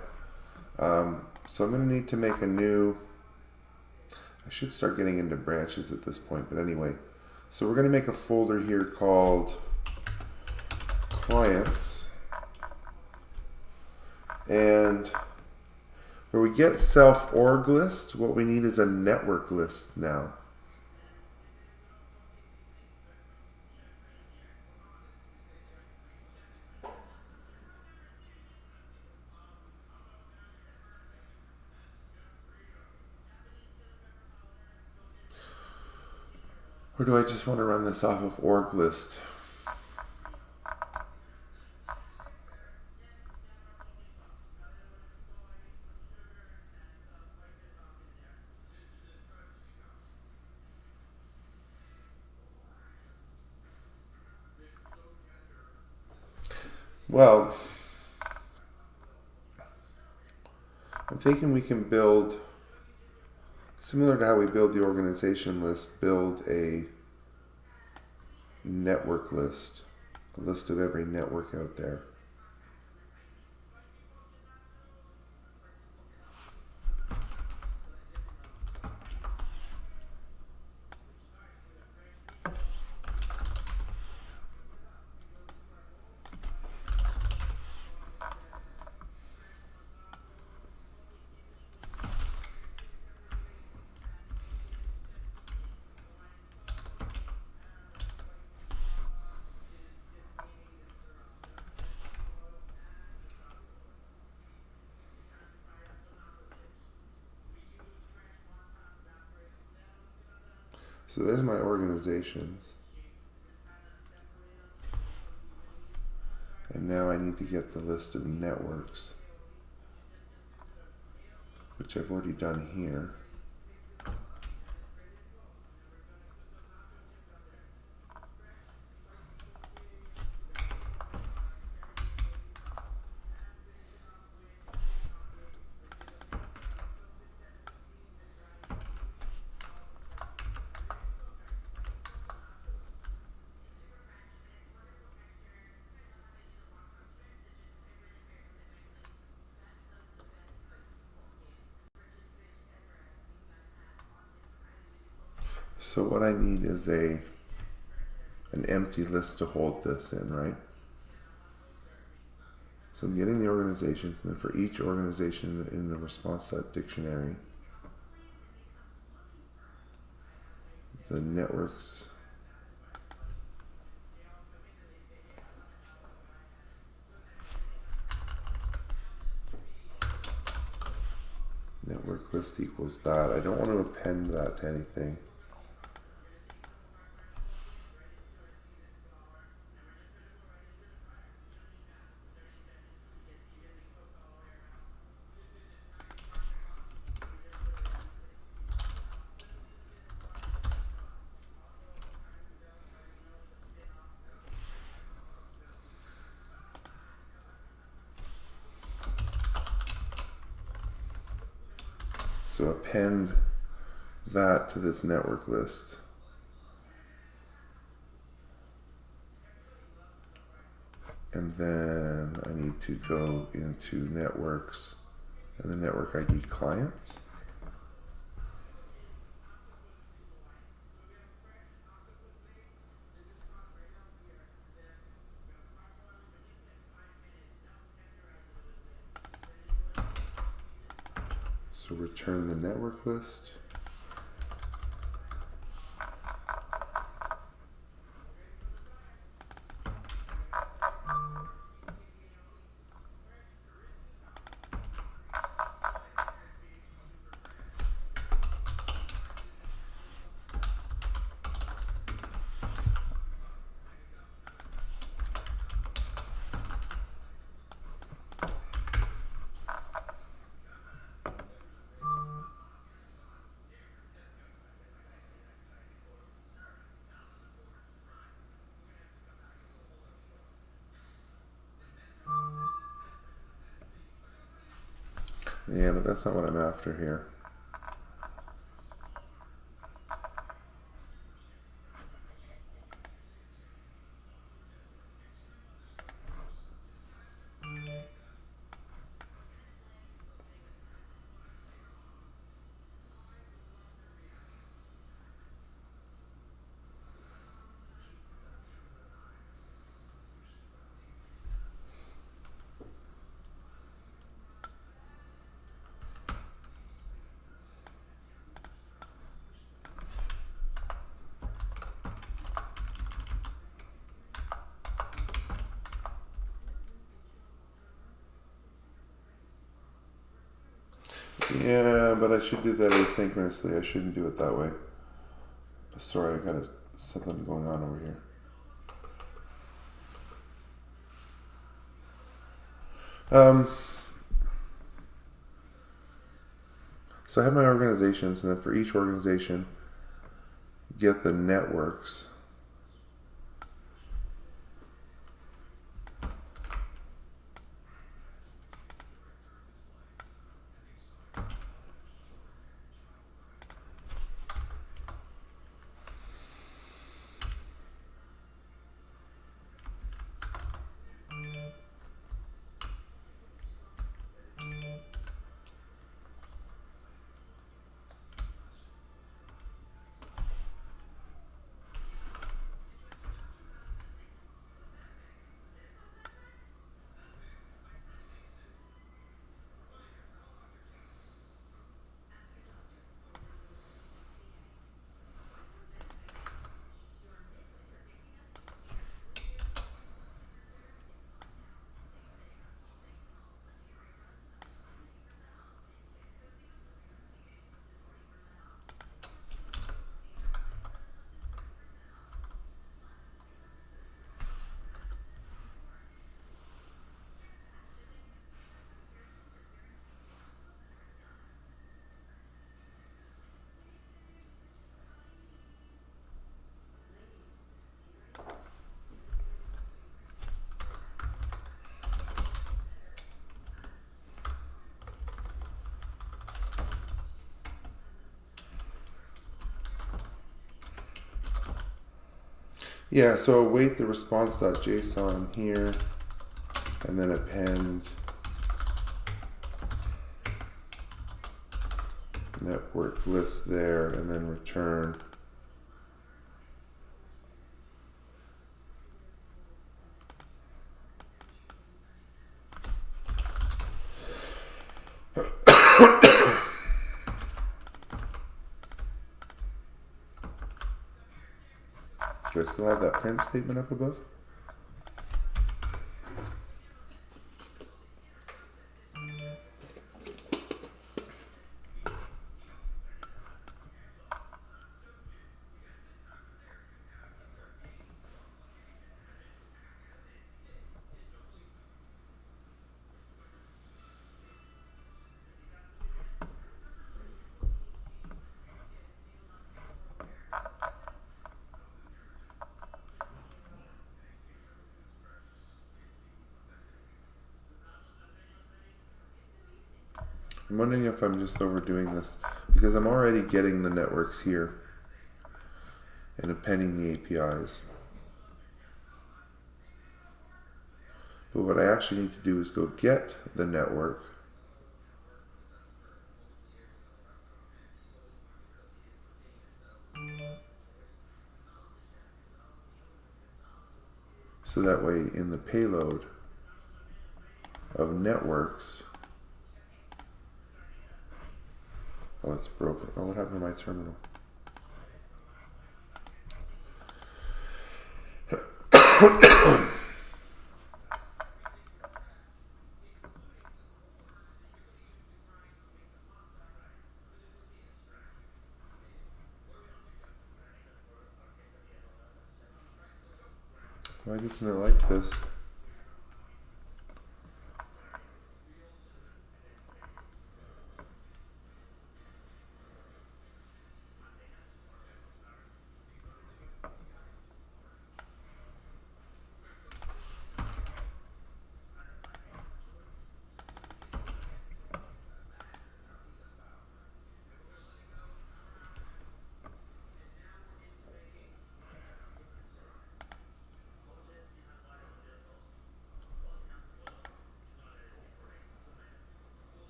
So I'm going to need to make a new, I should start getting into branches at this point, but anyway. So we're going to make a folder here called clients. And where we get self-org list, what we need is a network list now. Or do I just want to run this off of org list? Well, I'm thinking we can build, similar to how we build the organization list, build a network list, a list of every network out there. So there's my organizations. And now I need to get the list of networks, which I've already done here. So what I need is an empty list to hold this in, right? So I'm getting the organizations, and then for each organization in the response.dictionary, the networks. Network list equals that. I don't want to append that to anything. So append that to this network list. And then I need to go into networks and the network ID clients. So return the network list. Yeah, but that's not what I'm after here. Yeah, but I should do that asynchronously. I shouldn't do it that way. Sorry, I got something going on over here. So I have my organizations, and then for each organization, get the networks. Yeah, so await the response.json here, and then append network list there, and then return. Do I still have that print statement up above? I'm wondering if I'm just overdoing this, because I'm already getting the networks here and appending the APIs. But what I actually need to do is go get the network, so that way in the payload of networks, oh, it's broken. Oh, what happened to my terminal? Why isn't it like this?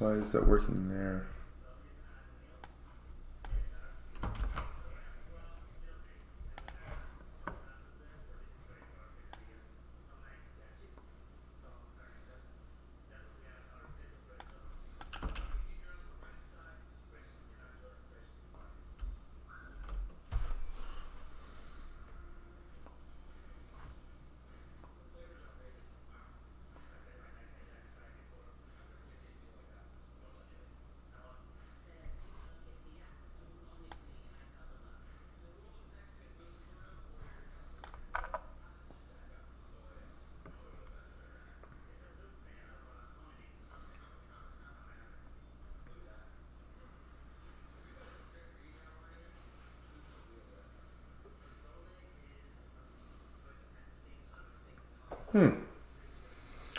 Why is that working there?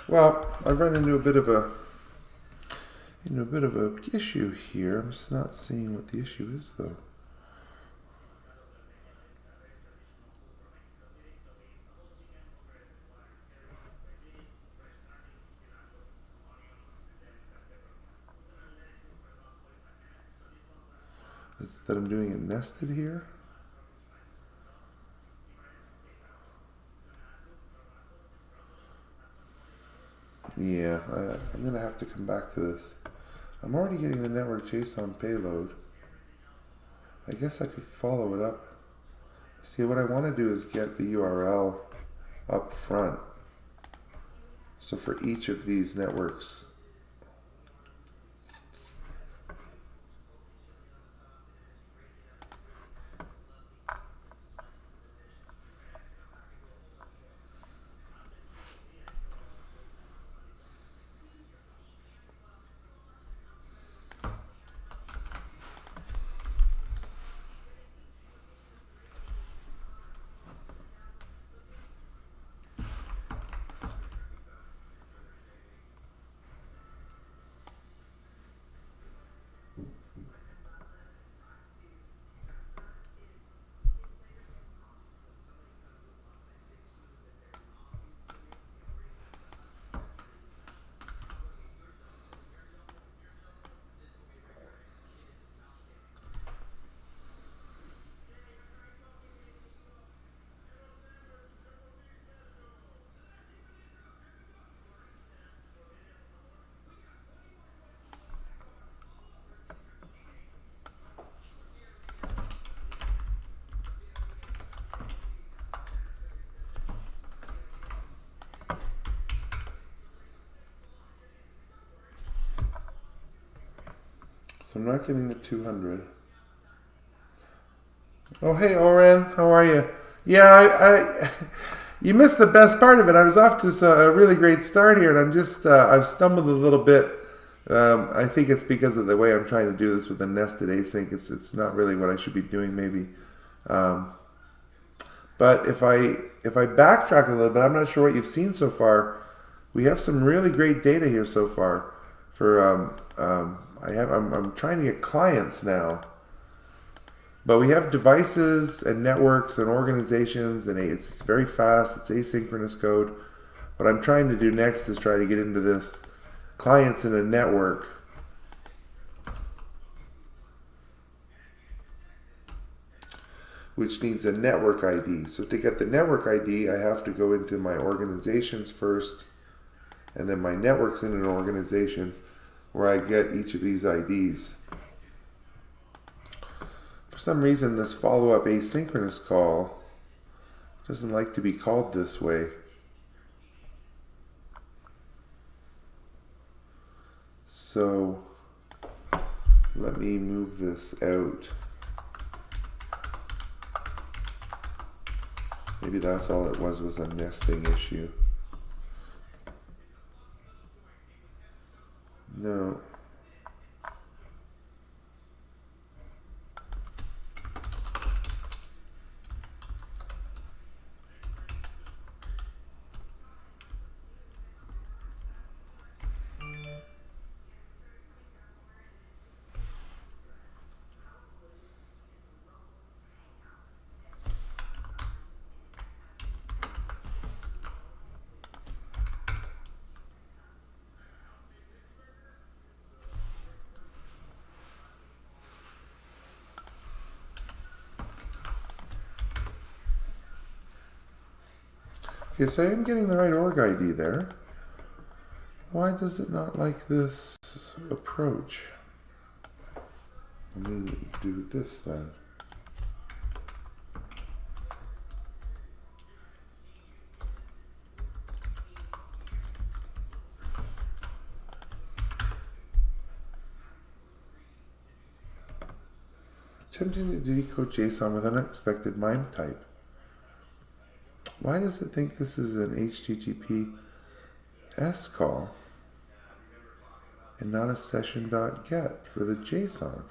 Well, I've run into a bit of a issue here. I'm just not seeing what the issue is, though. Is it that I'm doing it nested here? Yeah, I'm going to have to come back to this. I'm already getting the network JSON payload. I guess I could follow it up. See, what I want to do is get the URL up front. So for each of these networks, So I'm not getting the 200. Oh, hey, Oren, how are you? Yeah, you missed the best part of it. I was off to a really great start here, and I'm just, I've stumbled a little bit. I think it's because of the way I'm trying to do this with the nested async. It's not really what I should be doing, maybe. But if I backtrack a little bit, I'm not sure what you've seen so far. We have some really great data here so far. I'm trying to get clients now. But we have devices and networks and organizations, and it's very fast. It's asynchronous code. What I'm trying to do next is try to get into this clients in a network. Which needs a network ID. So to get the network ID, I have to go into my organizations first, and then my network's in an organization where I get each of these IDs. For some reason, this follow-up asynchronous call doesn't like to be called this way. So let me move this out. Maybe that's all it was a nesting issue. No. Okay, so I am getting the right org ID there. Why does it not like this approach? Let me do this then. Attempting to decode JSON with unexpected MIME type. Why does it think this is an HTTPS call and not a session.get for the JSON?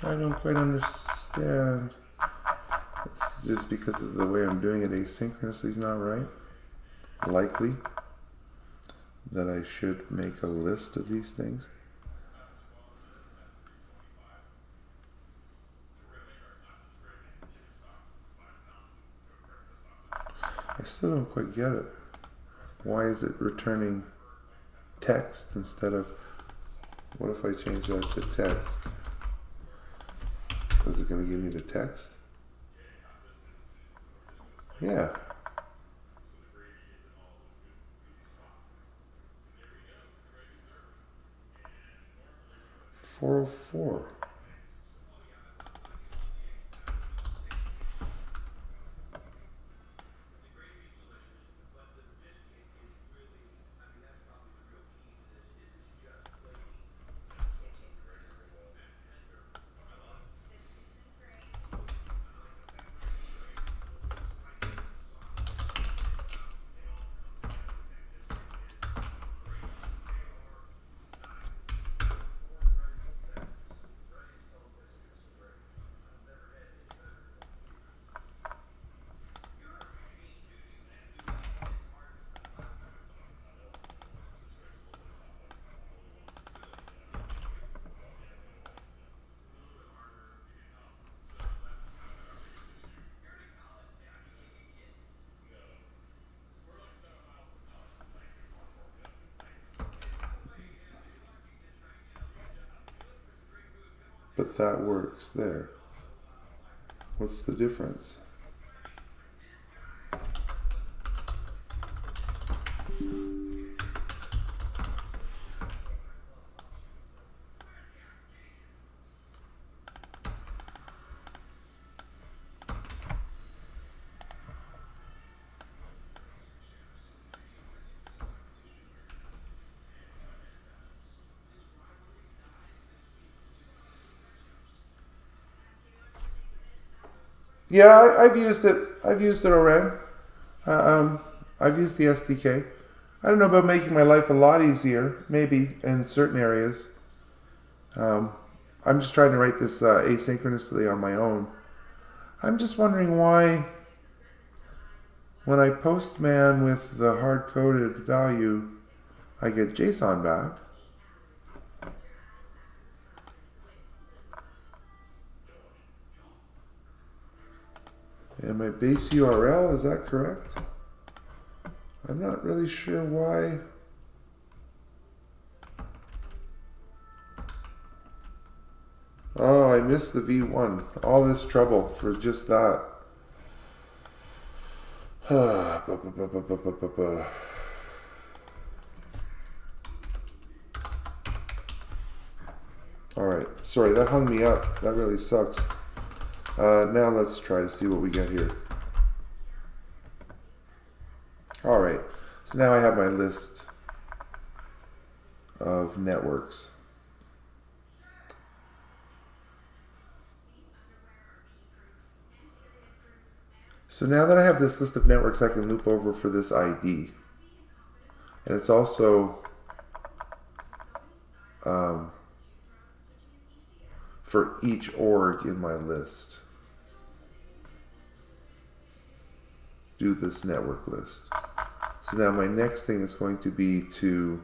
I don't quite understand. It's just because of the way I'm doing it asynchronously is not right. Likely that I should make a list of these things. I still don't quite get it. Why is it returning text instead of, what if I change that to text? Is it going to give me the text? Yeah. 404. But that works there. What's the difference? Yeah, I've used it. I've used it already. I've used the SDK. I don't know about making my life a lot easier, maybe in certain areas. I'm just trying to write this asynchronously on my own. I'm just wondering why, when I postman with the hard-coded value, I get JSON back. And my base URL, is that correct? I'm not really sure why. Oh, I missed the V1. All this trouble for just that. Alright, sorry, that hung me up. That really sucks. Now let's try to see what we get here. Alright, so now I have my list of networks. So now that I have this list of networks, I can loop over for this ID. And it's also for each org in my list. Do this network list. So now my next thing is going to be to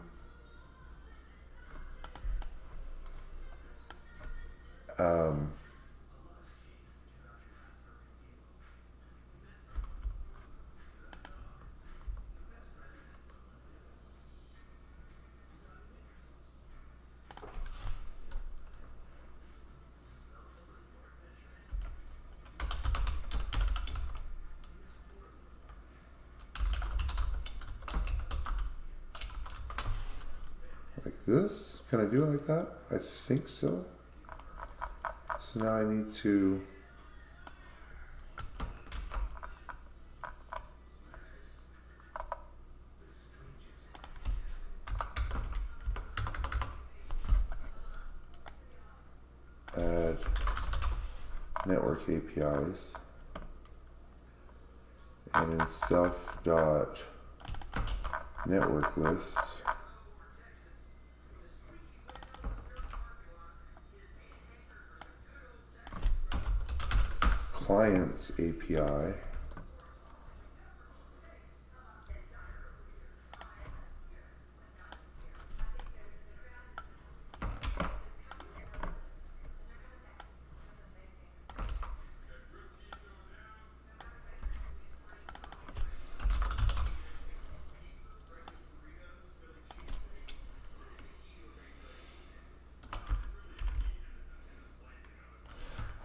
like this. Can I do it like that? I think so. So now I need to add network APIs, and in self dot network list clients API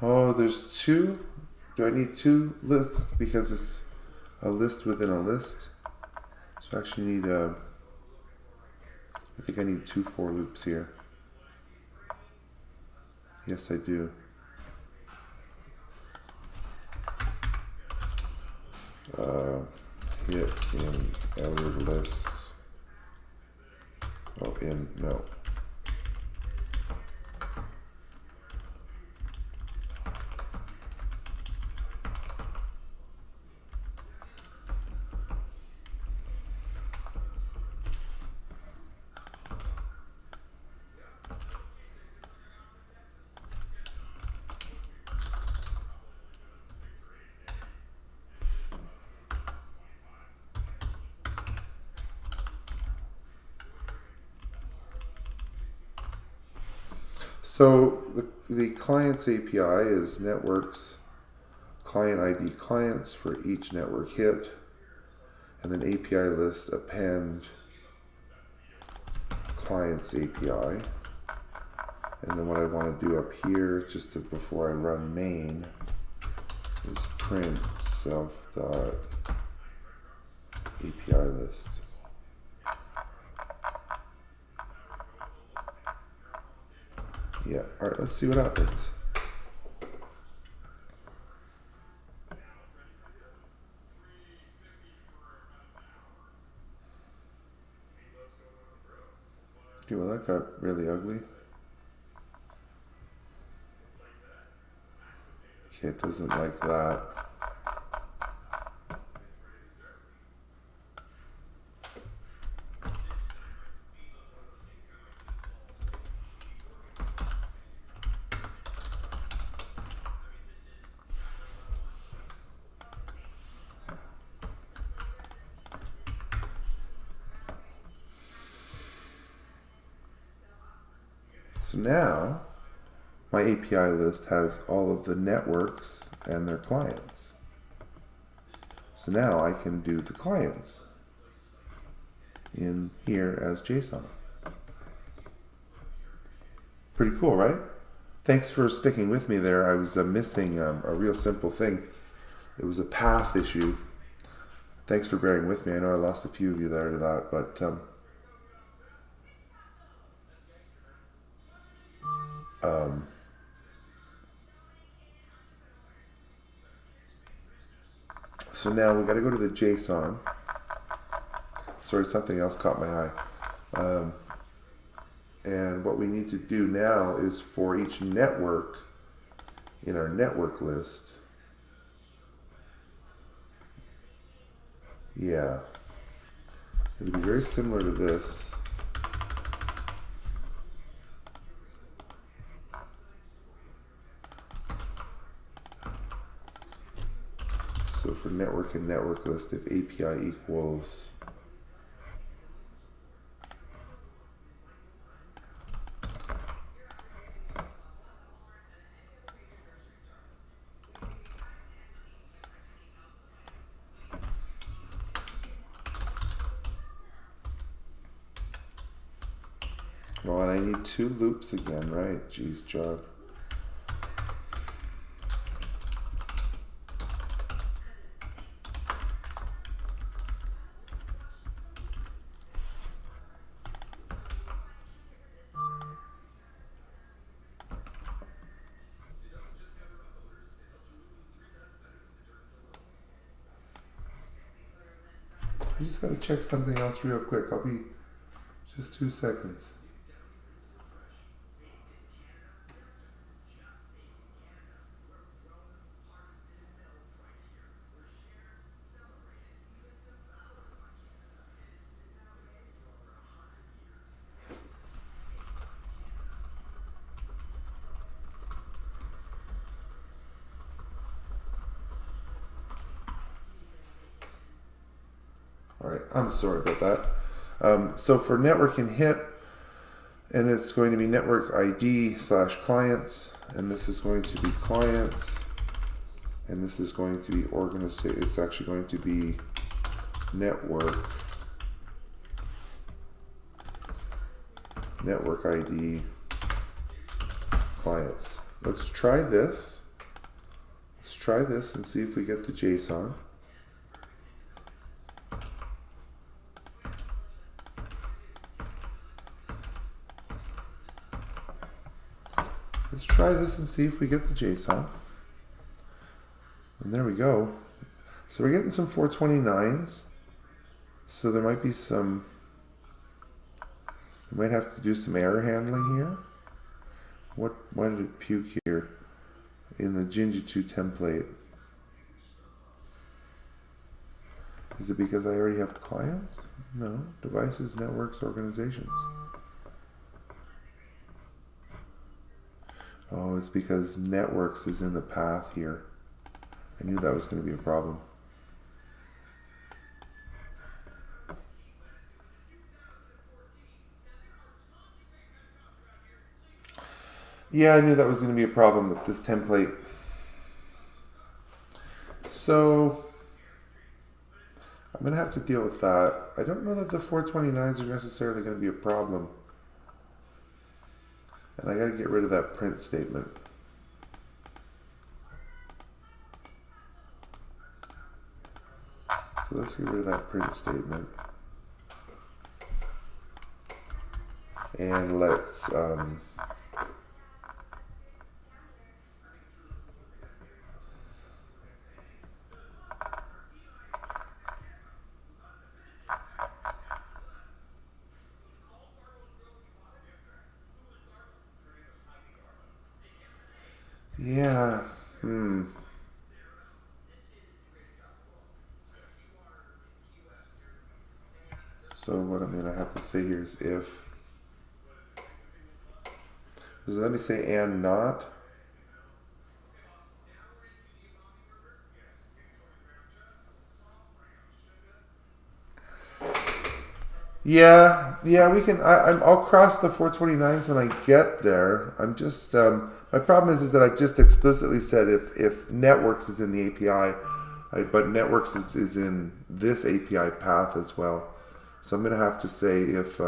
Oh, there's two. Do I need two lists because it's a list within a list? So I actually need I think I need two for loops here. Yes, I do. Hit in outer list. Oh, in, no. So the clients API is networks, client ID clients for each network hit, and then API list append clients API. And then what I want to do up here, just before I run main, is print self.API list. Yeah, all right, let's see what happens. Okay, well that got really ugly. Okay, it doesn't like that. So now my API list has all of the networks and their clients. So now I can do the clients in here as JSON. Pretty cool, right? Thanks for sticking with me there. I was missing a real simple thing. It was a path issue. Thanks for bearing with me. I know I lost a few of you there to that, but so now we got to go to the JSON. Sorry, something else caught my eye. And what we need to do now is for each network in our network list. Yeah. It'll be very similar to this. So for network and network list, if API equals well, and I need two loops again, right? Jeez, John. I just gotta check something else real quick. I'll be just 2 seconds. All right, I'm sorry about that. So for network and hit, and it's going to be network ID / clients, and this is going to be clients, and this is going to be organization. It's actually going to be network ID clients. Let's try this. Let's try this and see if we get the JSON. Let's try this and see if we get the JSON. And there we go. So we're getting some 429s. So there might be some, we might have to do some error handling here. Why did it puke here in the Jinja2 template? Is it because I already have clients? No, devices, networks, organizations. Oh, it's because networks is in the path here. I knew that was going to be a problem. Yeah, I knew that was going to be a problem with this template. So I'm going to have to deal with that. I don't know that the 429s are necessarily going to be a problem. And I got to get rid of that print statement. So let's get rid of that print statement. And let's yeah. So what I'm going to have to say here is if. So let me say and not. Yeah, we can. I'll cross the 429s when I get there. I'm just my problem is that I just explicitly said if networks is in the API, but networks is in this API path as well. So I'm going to have to say if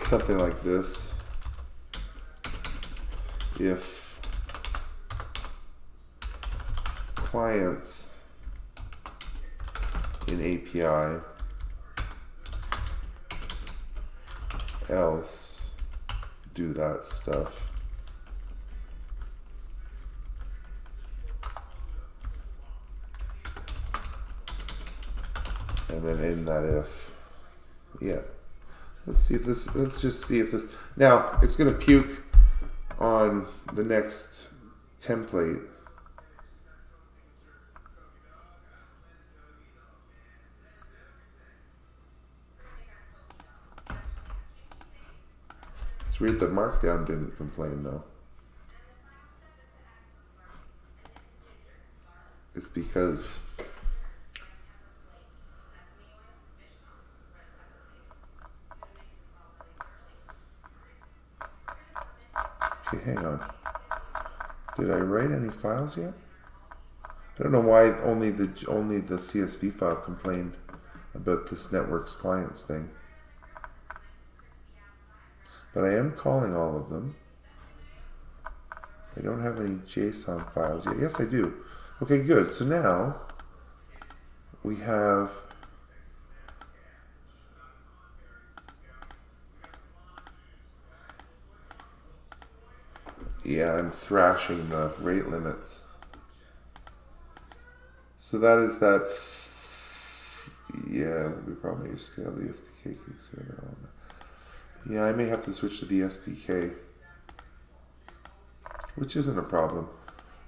something like this, if clients in API else do that stuff. And then in that if, yeah. Let's just see if this, now it's going to puke on the next template. It's weird that Markdown didn't complain though. It's because okay, hang on. Did I write any files yet? I don't know why only the CSV file complained about this networks clients thing. But I am calling all of them. I don't have any JSON files yet. Yes, I do. Okay, good. So now we have I'm thrashing the rate limits. So that is that. Yeah, we probably need to scale the SDK keys here. Yeah, I may have to switch to the SDK, which isn't a problem.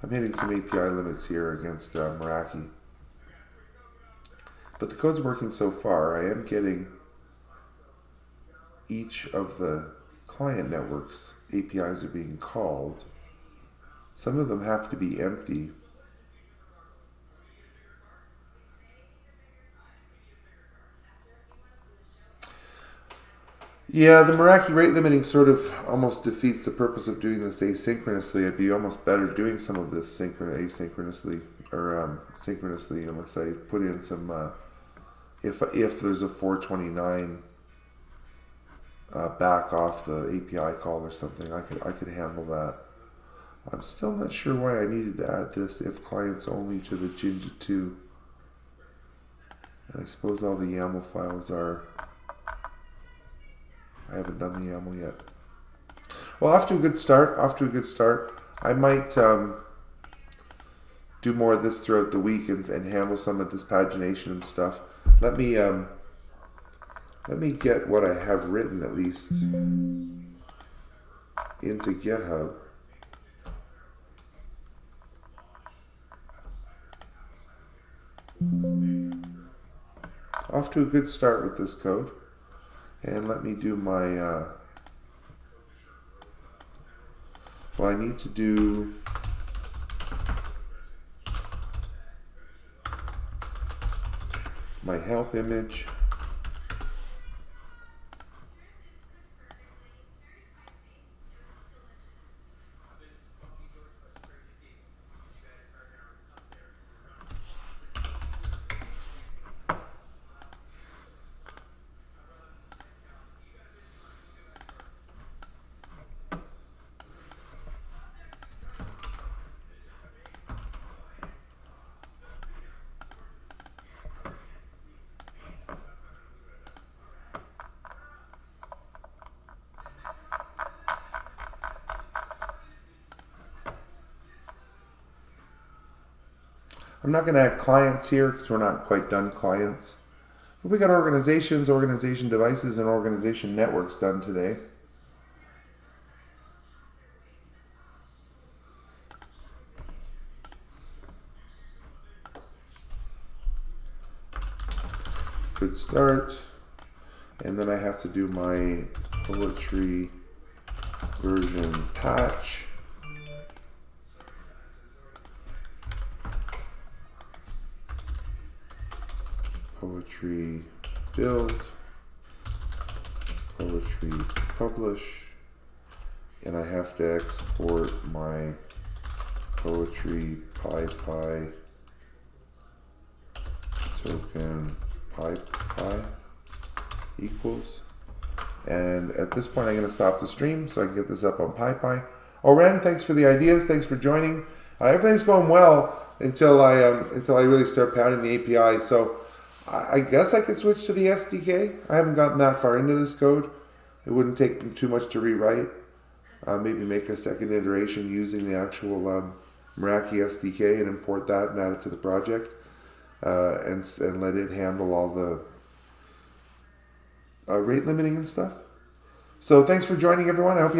I'm hitting some API limits here against Meraki. But the code's working so far. I am getting each of the client networks APIs are being called. Some of them have to be empty. Yeah, the Meraki rate limiting sort of almost defeats the purpose of doing this asynchronously. It'd be almost better doing some of this asynchronously or synchronously, unless I put in some. If there's a 429 back off the API call or something, I could handle that. I'm still not sure why I needed to add this if clients only to the Jinja 2. And I suppose all the YAML files are. I haven't done the YAML yet. Well, off to a good start. I might do more of this throughout the week and handle some of this pagination and stuff. Let me get what I have written at least into GitHub. Off to a good start with this code. And let me do my, I need to do my help image. I'm not going to add clients here because we're not quite done clients. But we got organizations, organization devices, and organization networks done today. Good start. And then I have to do my poetry version patch. Poetry build. Poetry publish. And I have to export my poetry PyPy token PyPy equals. And at this point, I'm going to stop the stream so I can get this up on PyPy. Oh, Ren, thanks for the ideas. Thanks for joining. Everything's going well until I really start pounding the API. So I guess I could switch to the SDK. I haven't gotten that far into this code. It wouldn't take too much to rewrite. Maybe make a second iteration using the actual Meraki SDK and import that and add it to the project. And let it handle all the rate limiting and stuff. So thanks for joining, everyone. I hope you